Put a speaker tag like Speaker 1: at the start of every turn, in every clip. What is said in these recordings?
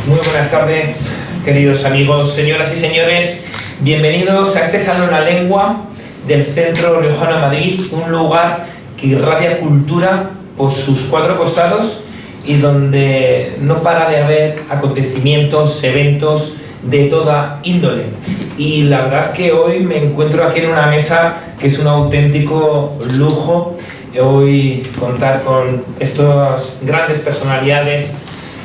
Speaker 1: Muy buenas tardes, queridos amigos, señoras y señores. Bienvenidos a este Salón a Lengua del Centro Riojano de Madrid, un lugar que irradia cultura por sus cuatro costados y donde no para de haber acontecimientos, eventos de toda índole. Y la verdad que hoy me encuentro aquí en una mesa que es un auténtico lujo. Hoy contar con estas grandes personalidades,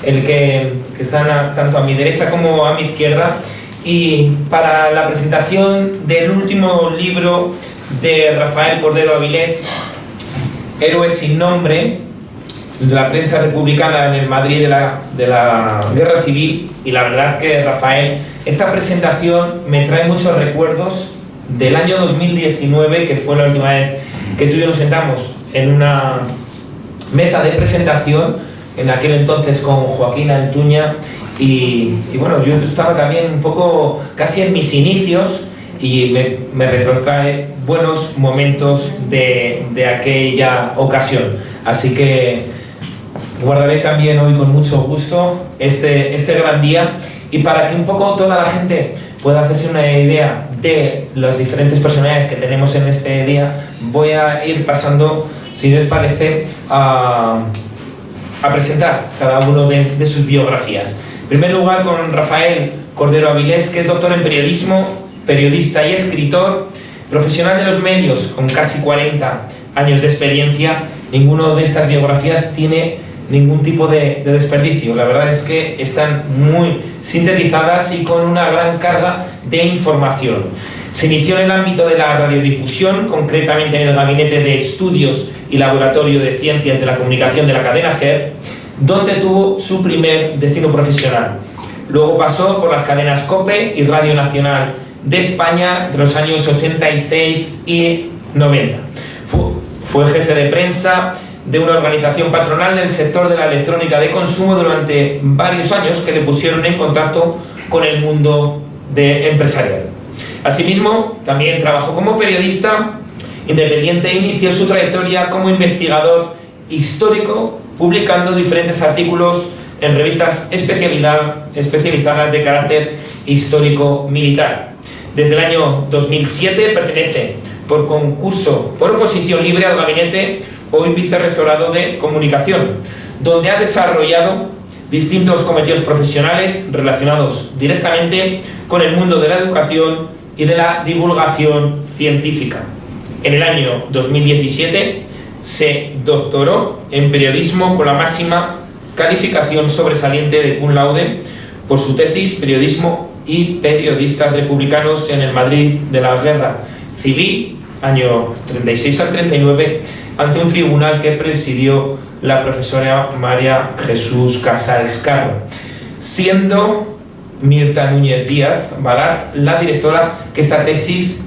Speaker 1: el que están tanto a mi derecha como a mi izquierda, y para la presentación del último libro de Rafael Cordero Avilés, Héroes sin nombre, de la prensa republicana en el Madrid de la Guerra Civil. Y la verdad que, Rafael, esta presentación me trae muchos recuerdos del año 2019, que fue la última vez que tú y yo nos sentamos en una mesa de presentación, en aquel entonces con Joaquín Altuña, y bueno, yo estaba también un poco casi en mis inicios y me retrotrae buenos momentos de aquella ocasión. Así que guardaré también hoy con mucho gusto este gran día, y para que un poco toda la gente pueda hacerse una idea de las diferentes personalidades que tenemos en este día, voy a ir pasando, si les parece, a presentar cada uno de sus biografías. En primer lugar, con Rafael Cordero Avilés, que es doctor en periodismo, periodista y escritor, profesional de los medios con casi 40 años de experiencia. Ninguno de estas biografías tiene ningún tipo de desperdicio. La verdad es que están muy sintetizadas y con una gran carga de información. Se inició en el ámbito de la radiodifusión, concretamente en el Gabinete de Estudios y Laboratorio de Ciencias de la Comunicación de la cadena SER, donde tuvo su primer destino profesional. Luego pasó por las cadenas COPE y Radio Nacional de España de los años 86 y 90. Fue jefe de prensa de una organización patronal del sector de la electrónica de consumo durante varios años, que le pusieron en contacto con el mundo empresarial. Asimismo, también trabajó como periodista independiente e inició su trayectoria como investigador histórico, publicando diferentes artículos en revistas especializadas de carácter histórico-militar. Desde el año 2007 pertenece por concurso por oposición libre al gabinete, hoy vicerrectorado de comunicación, donde ha desarrollado distintos cometidos profesionales relacionados directamente con el mundo de la educación y de la divulgación científica. En el año 2017 se doctoró en periodismo con la máxima calificación sobresaliente de cum laude por su tesis Periodismo y periodistas republicanos en el Madrid de la Guerra Civil, año 36 al 39, ante un tribunal que presidió la profesora María Jesús Casals Carro, siendo Mirta Núñez Díaz Balart la directora de esta tesis,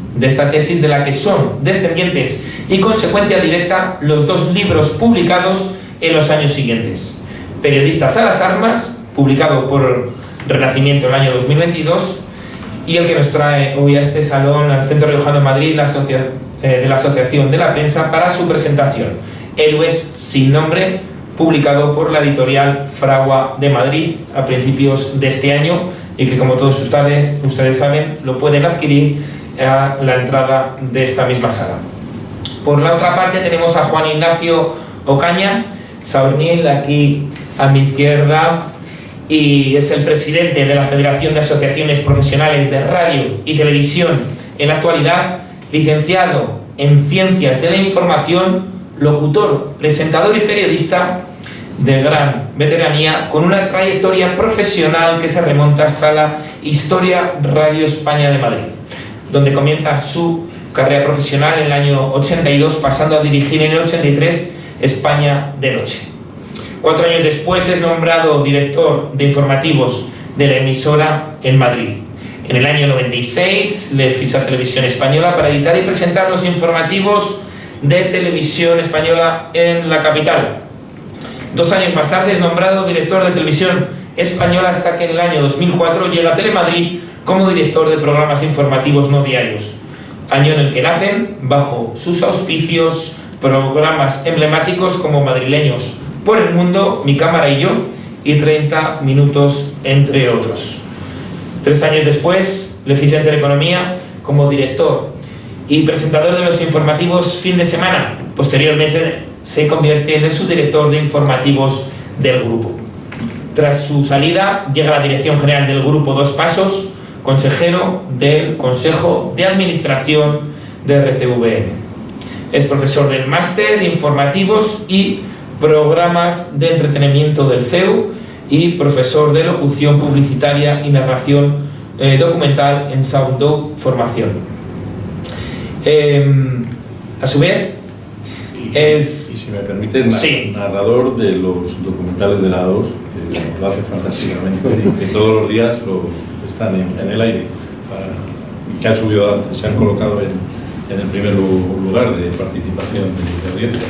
Speaker 1: de la que son descendientes y consecuencia directa los dos libros publicados en los años siguientes: Periodistas a las armas, publicado por Renacimiento en el año 2022, y el que nos trae hoy a este salón, al Centro Riojano de Madrid, de la Asociación de la Prensa, para su presentación, Héroes sin nombre, publicado por la editorial Fragua de Madrid a principios de este año, y que, como todos ustedes saben, lo pueden adquirir a la entrada de esta misma sala. Por la otra parte tenemos a Juan Ignacio Ocaña Saornil, aquí a mi izquierda, y es el presidente de la Federación de Asociaciones Profesionales de Radio y Televisión en la actualidad, licenciado en Ciencias de la Información, locutor, presentador y periodista de gran veteranía, con una trayectoria profesional que se remonta hasta la Historia Radio España de Madrid, donde comienza su carrera profesional en el año 82, pasando a dirigir en el 83 España de Noche. 4 años después es nombrado director de informativos de la emisora en Madrid. En el año 96 le ficha Televisión Española para editar y presentar los informativos de Televisión Española en la capital. 2 años más tarde es nombrado director de Televisión Española, hasta que en el año 2004 llega a Telemadrid como director de programas informativos no diarios, año en el que nacen, bajo sus auspicios, programas emblemáticos como Madrileños por el Mundo, Mi Cámara y Yo, y 30 minutos, entre otros. 3 años después, le ficha en Teleeconomía como director y presentador de los informativos Fin de Semana. Posteriormente se convierte en el subdirector de informativos del grupo. Tras su salida, llega a la dirección general del grupo Dos Pasos, consejero del Consejo de Administración de RTVM. Es profesor del Máster de Informativos y Programas de Entretenimiento del CEU y profesor de Locución Publicitaria y Narración Documental en Sounddoc Formación. A su vez,
Speaker 2: y si me permite,
Speaker 1: sí,
Speaker 2: narrador de los documentales de la 2, que lo hace fantásticamente, que todos los días están en el aire, y que han subido, se han colocado en el primer lugar de participación de audiencia.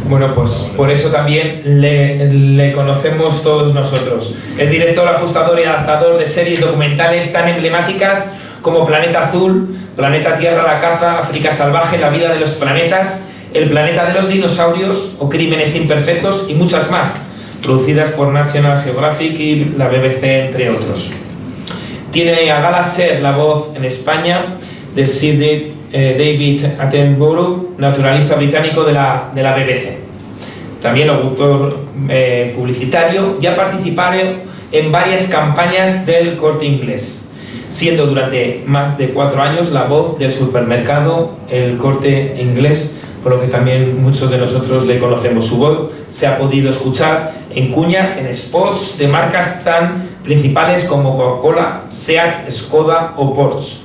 Speaker 1: Bueno, pues por eso también le conocemos todos nosotros. Es director, ajustador y adaptador de series documentales tan emblemáticas como Planeta Azul, Planeta Tierra, La Caza, África Salvaje, La Vida de los Planetas, El Planeta de los Dinosaurios o Crímenes Imperfectos y muchas más, producidas por National Geographic y la BBC, entre otros. Tiene a gala ser la voz en España del Sir David Attenborough, naturalista británico de la BBC. También locutor publicitario y ha participado en varias campañas del Corte Inglés, siendo durante más de 4 años la voz del supermercado El Corte Inglés, por lo que también muchos de nosotros le conocemos. Su voz se ha podido escuchar en cuñas, en spots de marcas tan principales como Coca-Cola, Seat, Skoda o Porsche.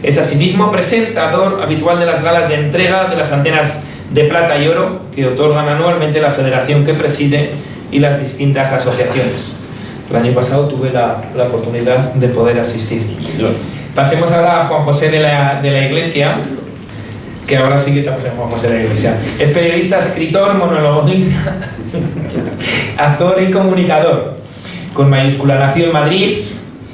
Speaker 1: Es asimismo presentador habitual de las galas de entrega de las antenas de plata y oro que otorgan anualmente la federación que preside y las distintas asociaciones. El año pasado tuve la oportunidad de poder asistir. Pasemos ahora a Juan José de la Iglesia, que ahora sí que estamos en Juan José de la Iglesia. Es periodista, escritor, monologuista, actor y comunicador. Con mayúscula, nació en Madrid.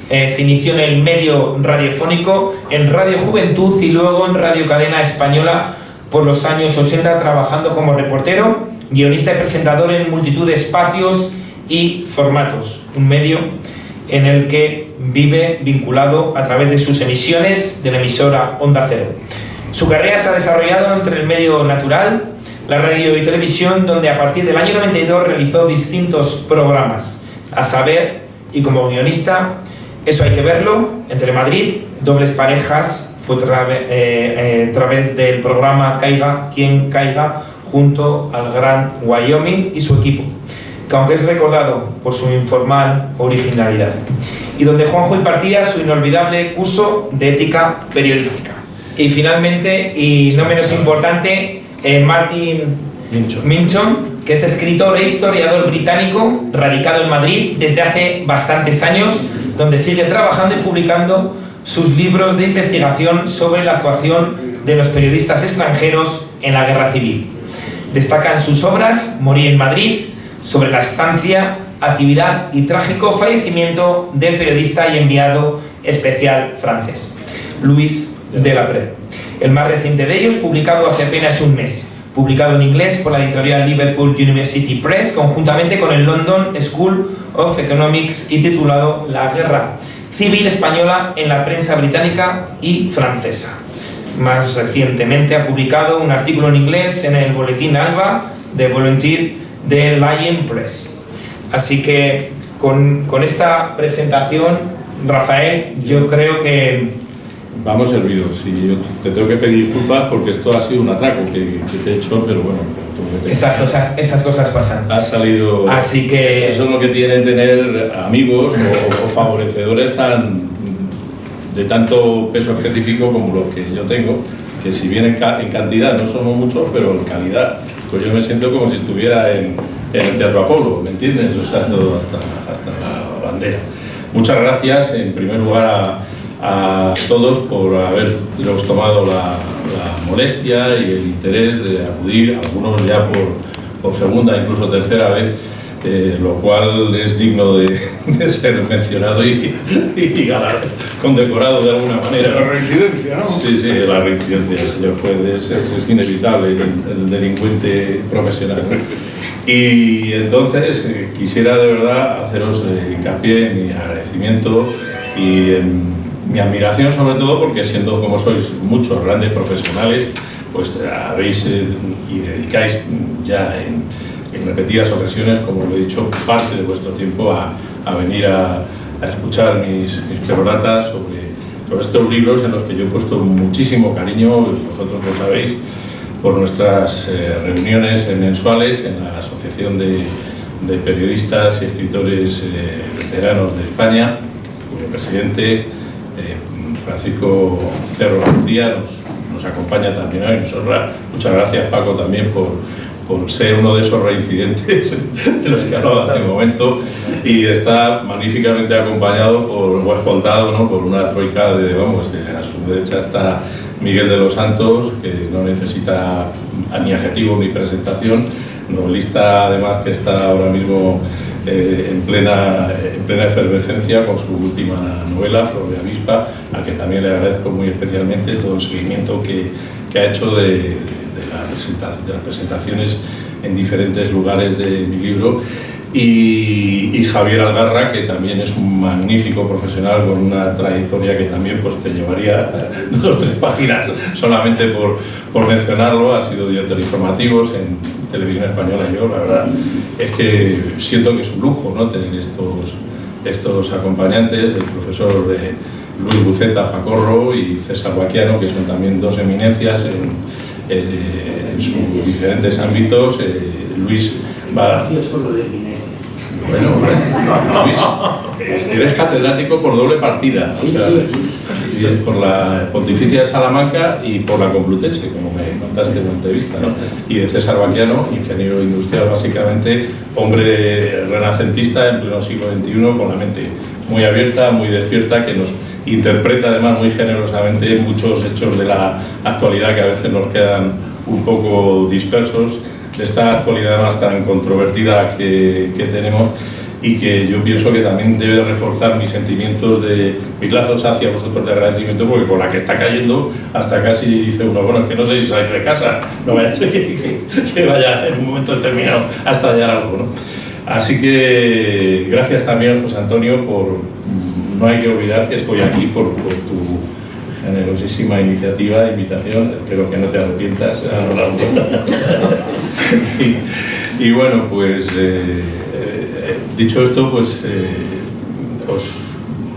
Speaker 1: Se inició en el medio radiofónico, en Radio Juventud y luego en Radio Cadena Española por los años 80, trabajando como reportero, guionista y presentador en multitud de espacios y formatos, un medio en el que vive vinculado a través de sus emisiones de la emisora Onda Cero. Su carrera se ha desarrollado entre el medio natural, la radio y televisión, donde a partir del año 92 realizó distintos programas, a saber, y como guionista, Eso hay que verlo, en Telemadrid, Dobles Parejas, fue a través del programa Caiga quien caiga, junto al Gran Wyoming y su equipo, que aunque es recordado por su informal originalidad, y donde Juanjo impartía su inolvidable curso de ética periodística. Y finalmente, y no menos importante, Martin Minchon, que es escritor e historiador británico, radicado en Madrid desde hace bastantes años, donde sigue trabajando y publicando sus libros de investigación sobre la actuación de los periodistas extranjeros en la Guerra Civil. Destacan sus obras Morir en Madrid, sobre la estancia, actividad y trágico fallecimiento del periodista y enviado especial francés, Louis Delaprée. El más reciente de ellos, publicado hace apenas un mes, publicado en inglés por la editorial Liverpool University Press, conjuntamente con el London School of Economics, y titulado La Guerra Civil Española en la prensa británica y francesa. Más recientemente ha publicado un artículo en inglés en el Boletín Alba de Volunteer de Lion Press. Así que con esta presentación, Rafael, yo creo que...
Speaker 2: Vamos servidos. Y yo te tengo que pedir disculpas porque esto ha sido un atraco que te he hecho, pero bueno...
Speaker 1: Estas cosas pasan.
Speaker 2: Ha salido...
Speaker 1: Así que...
Speaker 2: Eso es lo que tiene tener amigos o favorecedores de tanto peso específico como los que yo tengo, que si bien en cantidad no somos muchos, pero en calidad, pues yo me siento como si estuviera en el Teatro Apolo, ¿me entiendes? O sea, todo hasta la bandera. Muchas gracias, en primer lugar, a todos por haberos tomado la molestia y el interés de acudir, algunos ya por segunda, incluso tercera vez, lo cual es digno de ser mencionado y condecorado de alguna manera.
Speaker 3: La reincidencia, ¿no?
Speaker 2: Sí, la reincidencia, señor juez, es inevitable el delincuente profesional, ¿no? Y entonces quisiera de verdad haceros hincapié en mi agradecimiento y en mi admiración, sobre todo porque siendo como sois muchos grandes profesionales, pues habéis y dedicáis ya en repetidas ocasiones, como lo he dicho, parte de vuestro tiempo a venir a escuchar mis peroratas sobre estos libros en los que yo he puesto muchísimo cariño, vosotros lo sabéis, por nuestras reuniones mensuales en la Asociación de Periodistas y Escritores Veteranos de España, cuyo presidente, Francisco Cerro García, nos acompaña también hoy. Muchas gracias, Paco, también por ser uno de esos reincidentes de los que hablaba hace un momento, y está magníficamente acompañado o escoltado, ¿no?, por una troika que a su derecha está Miguel de los Santos, que no necesita ni adjetivo ni presentación, novelista además que está ahora mismo en plena efervescencia con su última novela, Flor de Avispa, al que también le agradezco muy especialmente todo el seguimiento que ha hecho de las presentaciones en diferentes lugares de mi libro, y Javier Algarra, que también es un magnífico profesional con una trayectoria que también pues te llevaría 2 o 3 páginas solamente por mencionarlo. Ha sido director de informativos en Televisión Española. Yo la verdad es que siento que es un lujo, ¿no?, tener estos acompañantes, el profesor Luis Buceta Facorro y César Baquiano, que son también 2 eminencias en sus diferentes ámbitos. Luis va...
Speaker 3: Gracias por lo de eminencia.
Speaker 2: Bueno, Luis, eres catedrático por doble partida, o sea, por la Pontificia de Salamanca y por la Complutense, como me contaste en la entrevista, ¿no? Y de César Baquiano, ingeniero industrial básicamente, hombre renacentista en pleno siglo XXI, con la mente muy abierta, muy despierta, que nos interpreta además muy generosamente muchos hechos de la actualidad que a veces nos quedan un poco dispersos, de esta actualidad más tan controvertida que tenemos, y que yo pienso que también debe reforzar mis sentimientos mis lazos hacia vosotros de agradecimiento, porque con la que está cayendo hasta casi dice uno, bueno, es que no sé si salir de casa, no vaya a ser que vaya en un momento determinado a estallar algo, ¿no? Así que gracias también, José Antonio, no hay que olvidar que estoy aquí por tu generosísima iniciativa, invitación, espero que no te arrepientas a lo largo. Y bueno, pues dicho esto, pues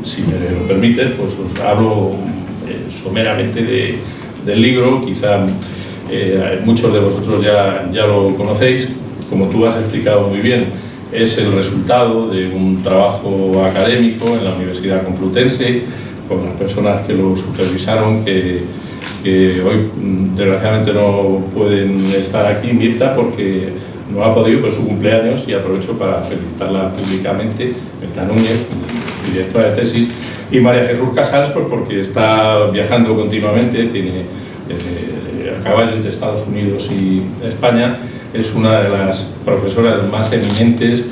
Speaker 2: si me lo permites, pues os hablo someramente del libro. Quizá muchos de vosotros ya lo conocéis. Como tú has explicado muy bien, es el resultado de un trabajo académico en la Universidad Complutense, con las personas que lo supervisaron, que hoy desgraciadamente no pueden estar aquí. Mirta, porque no ha podido, pero es su cumpleaños, y aprovecho para felicitarla públicamente. Mirta Núñez, directora de tesis, y María Jesús Casals, pues porque está viajando continuamente, tiene a caballo entre Estados Unidos y España. Es una de las profesoras más eminentes.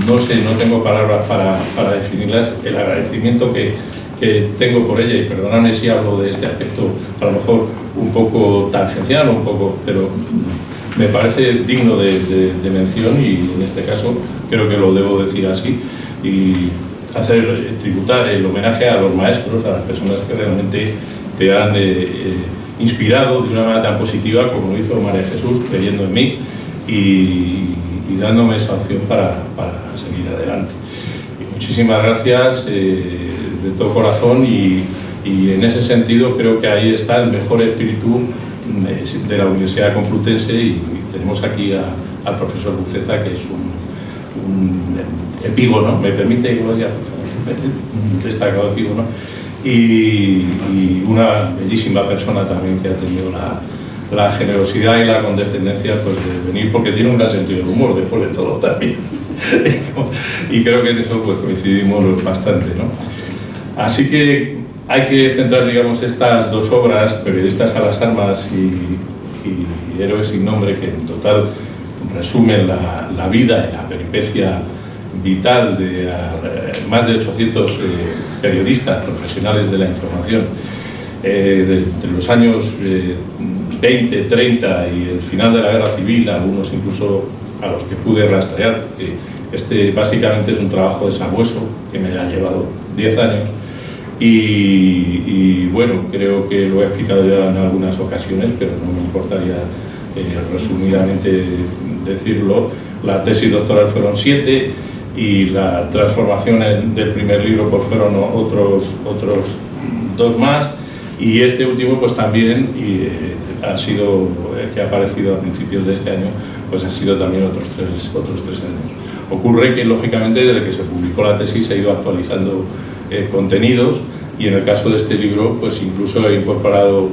Speaker 2: No sé, no tengo palabras para definirlas, el agradecimiento que tengo por ella, y perdonadme si hablo de este aspecto a lo mejor un poco tangencial, pero me parece digno de mención, y en este caso creo que lo debo decir así, y tributar el homenaje a los maestros, a las personas que realmente te han inspirado de una manera tan positiva como lo hizo María Jesús, creyendo en mí y dándome esa opción para seguir adelante. Y muchísimas gracias de todo corazón, y en ese sentido creo que ahí está el mejor espíritu de la Universidad Complutense, y tenemos aquí al profesor Buceta, que es un epígono, me permite, Gloria, un destacado epígono, y una bellísima persona también, que ha tenido la generosidad y la condescendencia, pues, de venir, porque tiene un gran sentido del humor, después de todo también. Y creo que en eso pues coincidimos bastante, ¿no? Así que hay que centrar, digamos, estas 2 obras, Periodistas a las armas y Héroes sin nombre, que en total resumen la vida y la peripecia vital de más de 800 periodistas profesionales de la información de los años 20, 30 y el final de la guerra civil, algunos incluso a los que pude rastrear, porque este básicamente es un trabajo de sabueso que me ha llevado 10 años y bueno, creo que lo he explicado ya en algunas ocasiones, pero no me importaría resumidamente decirlo. La tesis doctoral fueron 7 y la transformación del primer libro pues fueron otros 2 más, y este último pues también ha sido, que ha aparecido a principios de este año, pues ha sido también otros 3 años. Ocurre que lógicamente desde que se publicó la tesis se ha ido actualizando contenidos, y en el caso de este libro pues incluso he incorporado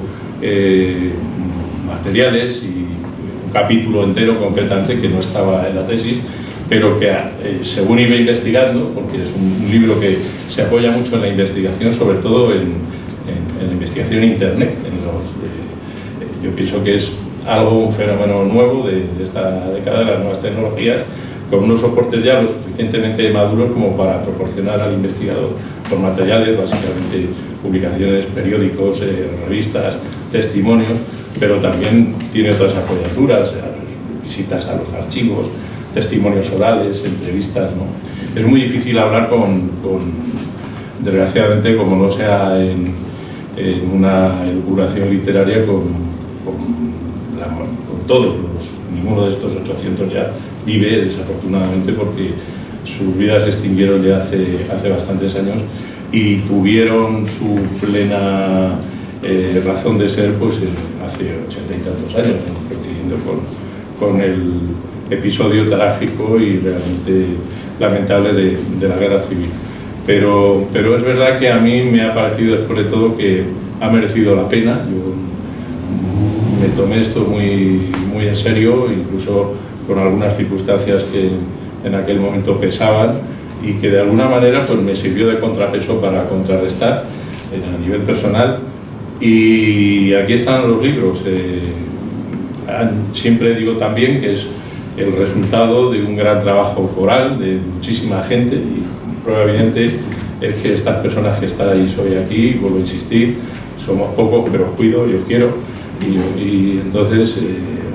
Speaker 2: materiales y un capítulo entero concretamente que no estaba en la tesis, pero que según iba investigando, porque es un libro que se apoya mucho en la investigación, sobre todo en la investigación en Internet. Yo pienso que es un fenómeno nuevo de esta década, de las nuevas tecnologías, con unos soportes ya lo suficientemente maduros como para proporcionar al investigador por materiales, básicamente publicaciones, periódicos, revistas, testimonios, pero también tiene otras apoyaturas, visitas a los archivos, testimonios orales, entrevistas, ¿no? Es muy difícil hablar desgraciadamente, como no sea en una elucubración literaria, con todos ninguno de estos 800 ya vive, desafortunadamente, porque sus vidas se extinguieron ya hace bastantes años y tuvieron su plena razón de ser pues hace 80 y tantos años, coincidiendo con el episodio trágico y realmente lamentable de la guerra civil. Pero es verdad que a mí me ha parecido, después de todo, que ha merecido la pena. Yo me tomé esto muy en serio, incluso con algunas circunstancias que en aquel momento pesaban y que de alguna manera pues me sirvió de contrapeso para contrarrestar a nivel personal. Y aquí están los libros. Siempre digo también que es el resultado de un gran trabajo coral de muchísima gente, y prueba evidente es que estas personas que estáis hoy aquí, vuelvo a insistir, somos pocos, pero os cuido y os quiero, y entonces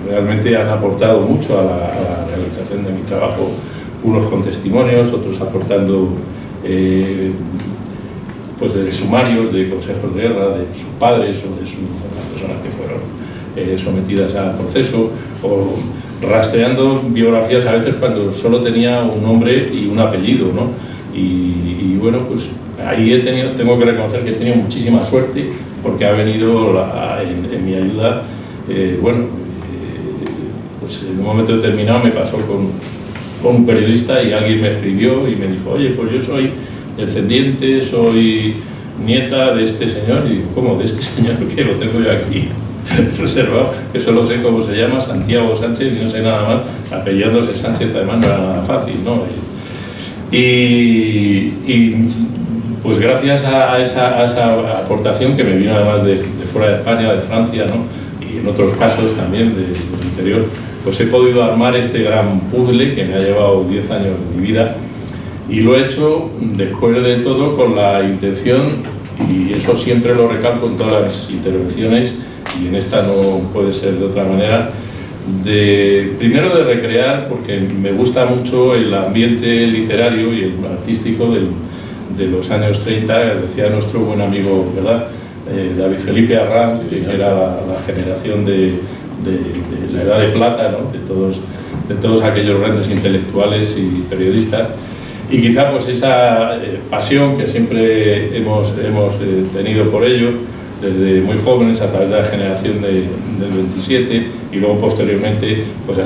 Speaker 2: realmente han aportado mucho a la realización de mi trabajo, unos con testimonios, otros aportando pues de sumarios, de consejos de guerra, de sus padres o de las personas que fueron sometidas al proceso, o rastreando biografías a veces cuando solo tenía un nombre y un apellido, ¿no? Y bueno, pues ahí tengo que reconocer que he tenido muchísima suerte, porque ha venido en mi ayuda, pues en un momento determinado me pasó con un periodista, y alguien me escribió y me dijo: oye, pues yo soy descendiente, soy nieta de este señor. Y digo: ¿cómo de este señor? Que lo tengo yo aquí reservado, que solo sé cómo se llama, Santiago Sánchez, y no sé nada más, apellidándose Sánchez además no era nada fácil, ¿no? Y pues gracias a esa aportación que me vino además de fuera de España, de Francia, ¿no? Y en otros casos también del interior, pues he podido armar este gran puzzle que me ha llevado 10 años de mi vida, y lo he hecho después de todo con la intención, y eso siempre lo recalco en todas mis intervenciones, y en esta no puede ser de otra manera, primero de recrear, porque me gusta mucho el ambiente literario y el artístico de los años 30, decía nuestro buen amigo, ¿verdad?, David Felipe Arranz, que era la generación de la edad de plata, ¿no?, de todos aquellos grandes intelectuales y periodistas, y quizá pues esa pasión que siempre hemos tenido por ellos desde muy jóvenes, a través de la generación del 27, y luego posteriormente pues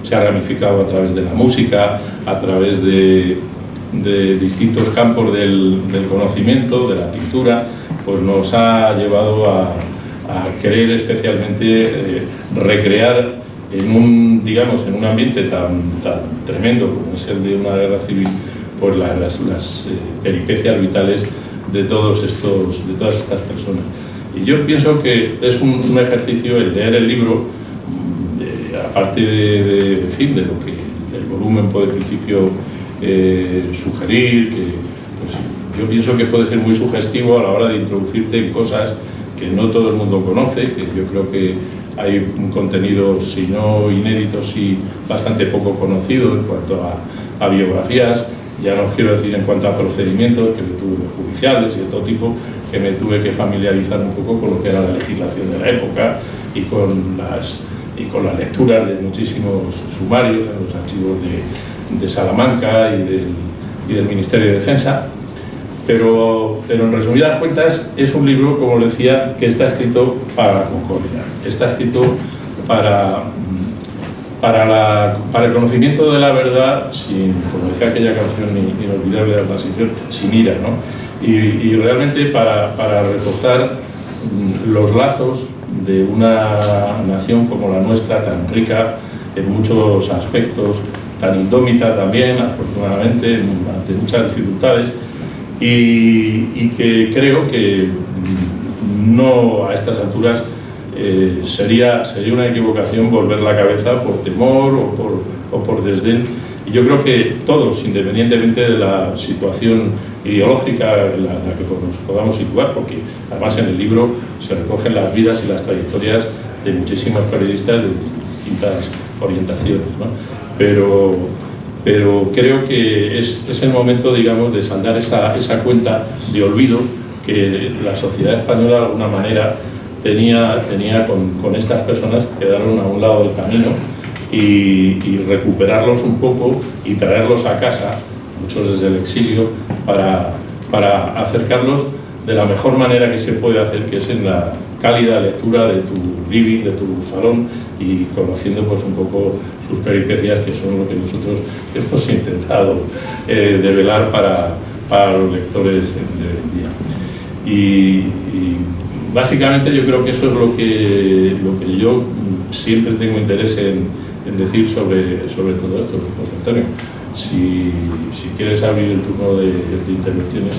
Speaker 2: se ha ramificado a través de la música, a través de distintos campos del conocimiento, de la pintura, pues nos ha llevado a querer especialmente recrear en un ambiente tan tremendo como es el de una guerra civil, pues las peripecias vitales de todas estas personas. Y yo pienso que es un ejercicio el leer el libro, aparte de lo que el volumen puede al principio sugerir, que pues, yo pienso que puede ser muy sugestivo a la hora de introducirte en cosas que no todo el mundo conoce, que yo creo que hay un contenido, si no inédito, sí bastante poco conocido en cuanto a biografías. Ya no os quiero decir en cuanto a procedimientos que tuve judiciales y de todo tipo, que me tuve que familiarizar un poco con lo que era la legislación de la época y con las lecturas de muchísimos sumarios en los archivos de Salamanca y del Ministerio de Defensa. Pero en resumidas cuentas es un libro, como decía, que está escrito para la concordia, está escrito para el conocimiento de la verdad, como decía aquella canción inolvidable de la transición, sin ira, ¿no? Y realmente para reforzar los lazos de una nación como la nuestra, tan rica en muchos aspectos, tan indómita también, afortunadamente, ante muchas dificultades, y que creo que no a estas alturas sería una equivocación volver la cabeza por temor o por desdén. Y yo creo que todos, independientemente de la situación ideológica en la que nos podamos situar, porque además en el libro se recogen las vidas y las trayectorias de muchísimos periodistas de distintas orientaciones, ¿no? Pero creo que es el momento, digamos, de saldar esa cuenta de olvido que la sociedad española de alguna manera tenía con estas personas que quedaron a un lado del camino, y recuperarlos un poco y traerlos a casa, muchos desde el exilio, para acercarlos de la mejor manera que se puede hacer, que es en la cálida lectura de tu living, de tu salón, y conociendo pues un poco sus peripecias, que son lo que nosotros hemos intentado develar para los lectores de hoy en día. Y básicamente yo creo que eso es lo que yo siempre tengo interés en decir sobre todo esto, José Antonio. Si quieres abrir el turno de intervenciones,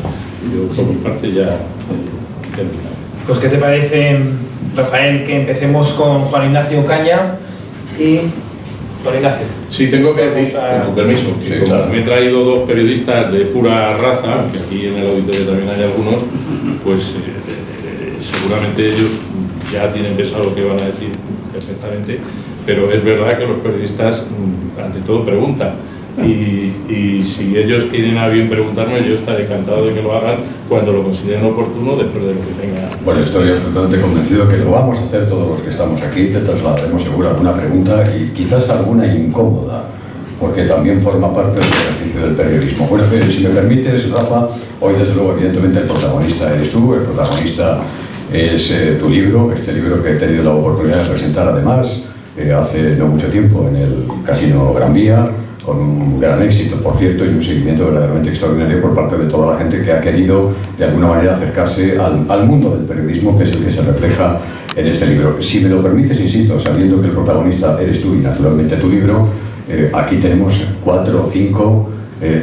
Speaker 2: yo por mi parte ya he terminado.
Speaker 1: Pues ¿qué te parece, Rafael, que empecemos con Juan Ignacio Caña? Y Juan Ignacio.
Speaker 2: Sí, tengo que decir, con tu permiso, que como claro, me he traído dos periodistas de pura raza, que aquí en el auditorio también hay algunos, pues seguramente ellos ya tienen pensado lo que van a decir perfectamente, pero es verdad que los periodistas ante todo preguntan, y si ellos tienen a bien preguntarme, yo estaré encantado de que lo hagan cuando lo consideren oportuno, después de lo que tenga.
Speaker 3: Bueno, estoy absolutamente convencido que lo vamos a hacer todos los que estamos aquí. Te trasladaremos seguro alguna pregunta y quizás alguna incómoda, porque también forma parte del ejercicio del periodismo. Bueno, si me permites, Rafa, hoy desde luego evidentemente el protagonista eres tú, el protagonista es tu libro, este libro que he tenido la oportunidad de presentar además hace no mucho tiempo en el Casino Gran Vía, con un gran éxito, por cierto, y un seguimiento verdaderamente extraordinario por parte de toda la gente que ha querido de alguna manera acercarse al mundo del periodismo, que es el que se refleja en este libro. Si me lo permites, insisto, sabiendo que el protagonista eres tú y naturalmente tu libro, aquí tenemos 4 o 5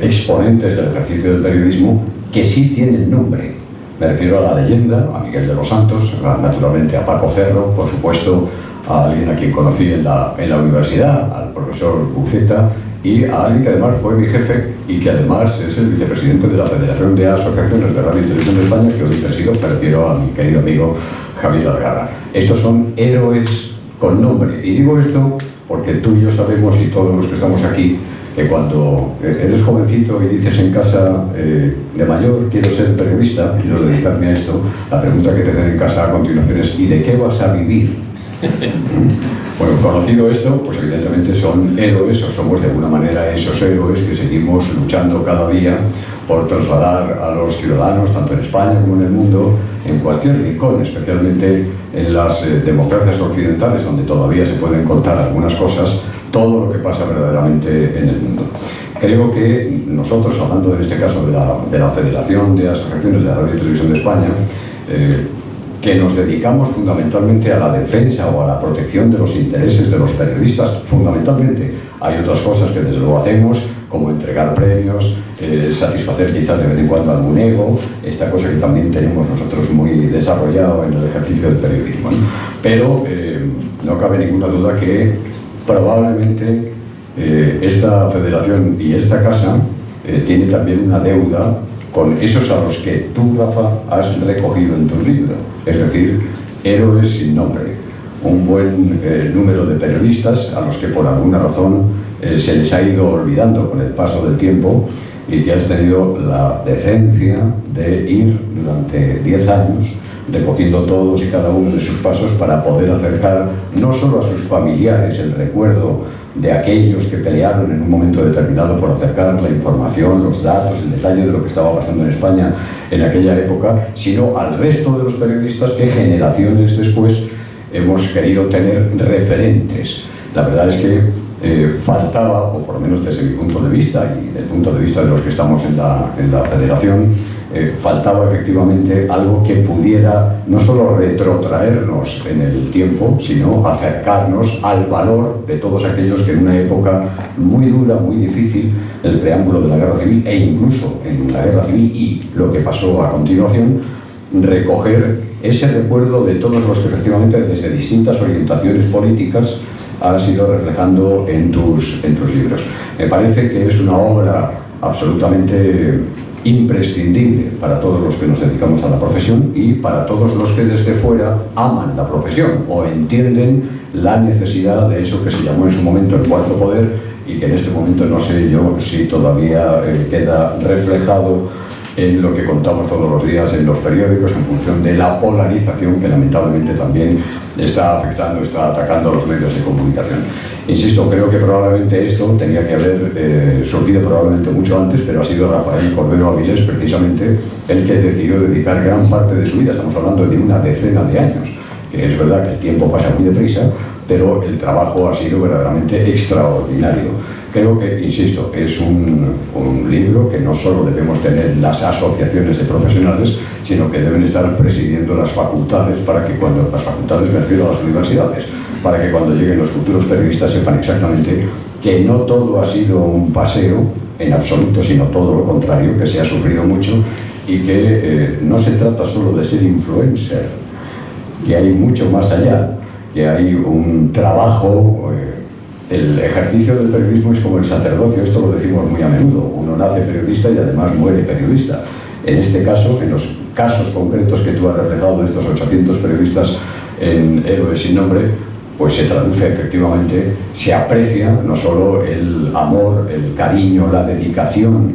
Speaker 3: exponentes del ejercicio del periodismo que sí tienen nombre. Me refiero a la leyenda, a Miguel de los Santos, naturalmente a Paco Cerro, por supuesto a alguien a quien conocí en la universidad, al profesor Buceta, y a alguien que además fue mi jefe y que además es el vicepresidente de la Federación de Asociaciones de Radio y Televisión de España, que hoy presido, me refiero a mi querido amigo Javier Algarra. Estos son héroes con nombre, y digo esto porque tú y yo sabemos, y todos los que estamos aquí, que cuando eres jovencito y dices en casa de mayor quiero ser periodista, quiero dedicarme a esto, la pregunta que te hacen en casa a continuación es ¿y de qué vas a vivir? Bueno, conocido esto, pues evidentemente son héroes, o somos de alguna manera esos héroes que seguimos luchando cada día por trasladar a los ciudadanos, tanto en España como en el mundo, en cualquier rincón, especialmente en las democracias occidentales, donde todavía se pueden contar algunas cosas, todo lo que pasa verdaderamente en el mundo. Creo que nosotros, hablando en este caso de la Federación de Asociaciones de Radio y Televisión de España, que nos dedicamos fundamentalmente a la defensa o a la protección de los intereses de los periodistas, fundamentalmente. Hay otras cosas que desde luego hacemos, como entregar premios, satisfacer quizás de vez en cuando algún ego, esta cosa que también tenemos nosotros muy desarrollado en el ejercicio del periodismo, ¿no? Pero no cabe ninguna duda que probablemente esta federación y esta casa tiene también una deuda con esos a los que tú, Rafa, has recogido en tu libro, es decir, héroes sin nombre. un buen número de periodistas a los que por alguna razón se les ha ido olvidando con el paso del tiempo, y que has tenido la decencia de ir durante 10 años recogiendo todos y cada uno de sus pasos para poder acercar no solo a sus familiares el recuerdo de aquellos que pelearon en un momento determinado por acercar la información, los datos, el detalle de lo que estaba pasando en España en aquella época, sino al resto de los periodistas que generaciones después hemos querido tener referentes. La verdad es que faltaba, o por lo menos desde mi punto de vista y del punto de vista de los que estamos en la federación, faltaba efectivamente algo que pudiera no solo retrotraernos en el tiempo, sino acercarnos al valor de todos aquellos que en una época muy dura, muy difícil, el preámbulo de la Guerra Civil e incluso en la Guerra Civil y lo que pasó a continuación, recoger ese recuerdo de todos los que efectivamente desde distintas orientaciones políticas has ido reflejando en tus libros. Me parece que es una obra absolutamente imprescindible para todos los que nos dedicamos a la profesión y para todos los que desde fuera aman la profesión o entienden la necesidad de eso que se llamó en su momento el cuarto poder y que en este momento no sé yo si todavía queda reflejado en lo que contamos todos los días en los periódicos en función de la polarización que lamentablemente también está afectando, está atacando a los medios de comunicación. Insisto, creo que probablemente esto tenía que haber surgido probablemente mucho antes, pero ha sido Rafael Cordero Avilés precisamente el que decidió dedicar gran parte de su vida, estamos hablando de una decena de años, que es verdad que el tiempo pasa muy deprisa, pero el trabajo ha sido verdaderamente extraordinario. Creo que, insisto, es un libro que no solo debemos tener las asociaciones de profesionales, sino que deben estar presidiendo las facultades para que cuando, las facultades me refiero a las universidades, para que cuando lleguen los futuros periodistas sepan exactamente que no todo ha sido un paseo en absoluto, sino todo lo contrario, que se ha sufrido mucho y que no se trata solo de ser influencer, que hay mucho más allá, que hay un trabajo. El ejercicio del periodismo es como el sacerdocio, esto lo decimos muy a menudo, uno nace periodista y además muere periodista. En este caso, en los casos concretos que tú has reflejado de estos 800 periodistas en Héroes sin Nombre, pues se traduce efectivamente, se aprecia no solo el amor, el cariño, la dedicación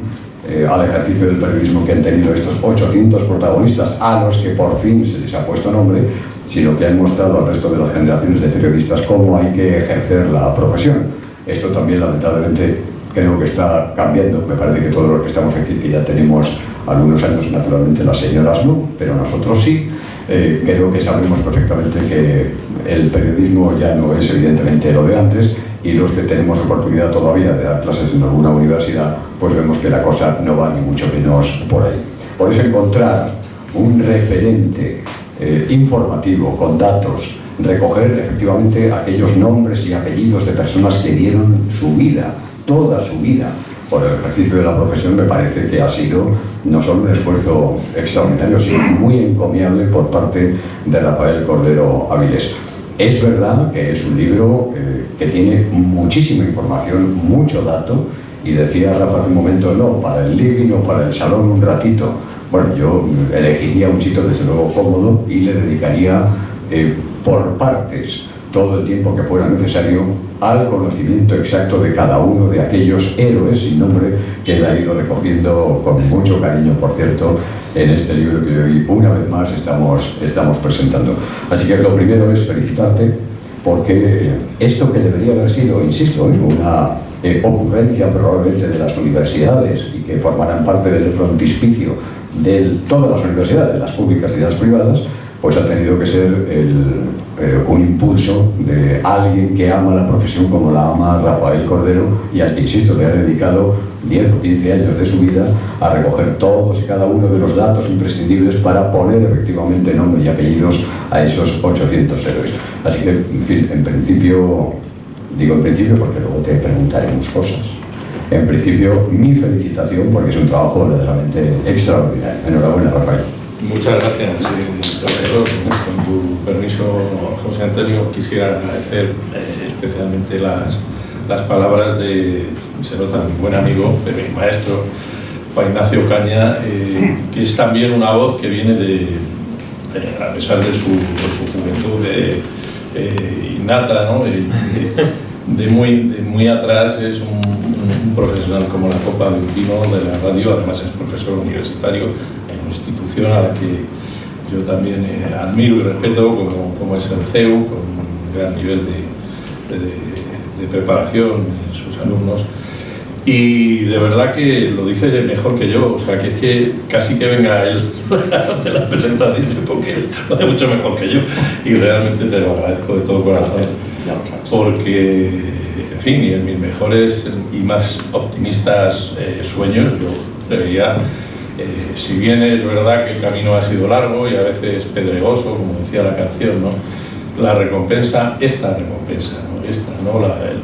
Speaker 3: al ejercicio del periodismo que han tenido estos 800 protagonistas a los que por fin se les ha puesto nombre, sino que han mostrado al resto de las generaciones de periodistas cómo hay que ejercer la profesión. Esto también, lamentablemente, creo que está cambiando. Me parece que todos los que estamos aquí, que ya tenemos algunos años, naturalmente las señoras no, pero nosotros sí, creo que sabemos perfectamente que el periodismo ya no es evidentemente lo de antes, y los que tenemos oportunidad todavía de dar clases en alguna universidad, pues vemos que la cosa no va ni mucho menos por ahí. Por eso encontrar un referente informativo, con datos, recoger efectivamente aquellos nombres y apellidos de personas que dieron su vida, toda su vida, por el ejercicio de la profesión, me parece que ha sido no solo un esfuerzo extraordinario, sino muy encomiable por parte de Rafael Cordero Avilés. Es verdad que es un libro que tiene muchísima información, mucho dato, y decía Rafa hace un momento, no, para el living o para el salón un ratito. Bueno, yo elegiría un sitio desde luego cómodo y le dedicaría por partes todo el tiempo que fuera necesario al conocimiento exacto de cada uno de aquellos héroes sin nombre que él ha ido recogiendo con mucho cariño, por cierto, en este libro que hoy una vez más estamos presentando. Así que lo primero es felicitarte porque esto que debería haber sido, insisto, una ocurrencia probablemente de las universidades y que formarán parte del frontispicio de todas las universidades, las públicas y las privadas, pues ha tenido que ser un impulso de alguien que ama la profesión como la ama Rafael Cordero y al que, insisto, le ha dedicado 10 o 15 años de su vida a recoger todos y cada uno de los datos imprescindibles para poner efectivamente nombre y apellidos a esos 800 héroes. Así que, en fin, en principio, digo en principio porque luego te preguntaremos cosas. En principio, mi felicitación porque es un trabajo verdaderamente extraordinario. Enhorabuena, Rafael.
Speaker 2: Muchas gracias, profesor. Con tu permiso, José Antonio, quisiera agradecer especialmente las palabras de, se nota, mi buen amigo, de mi maestro, Juan Ignacio Caña, que es también una voz que viene a pesar de su juventud, innata, ¿no? De muy atrás es un profesional como la copa de un pino de la radio, además es profesor universitario en una institución a la que yo también admiro y respeto, como es el CEU, con un gran nivel de preparación en sus alumnos. Y de verdad que lo dice mejor que yo, o sea, que es que casi que venga él de las presentaciones, porque lo hace mucho mejor que yo, y realmente te lo agradezco de todo corazón, porque, en fin, y en mis mejores y más optimistas sueños, yo preveía, si bien es verdad que el camino ha sido largo y a veces pedregoso, como decía la canción, ¿no? La recompensa, esta recompensa, ¿no? Esta, ¿no? El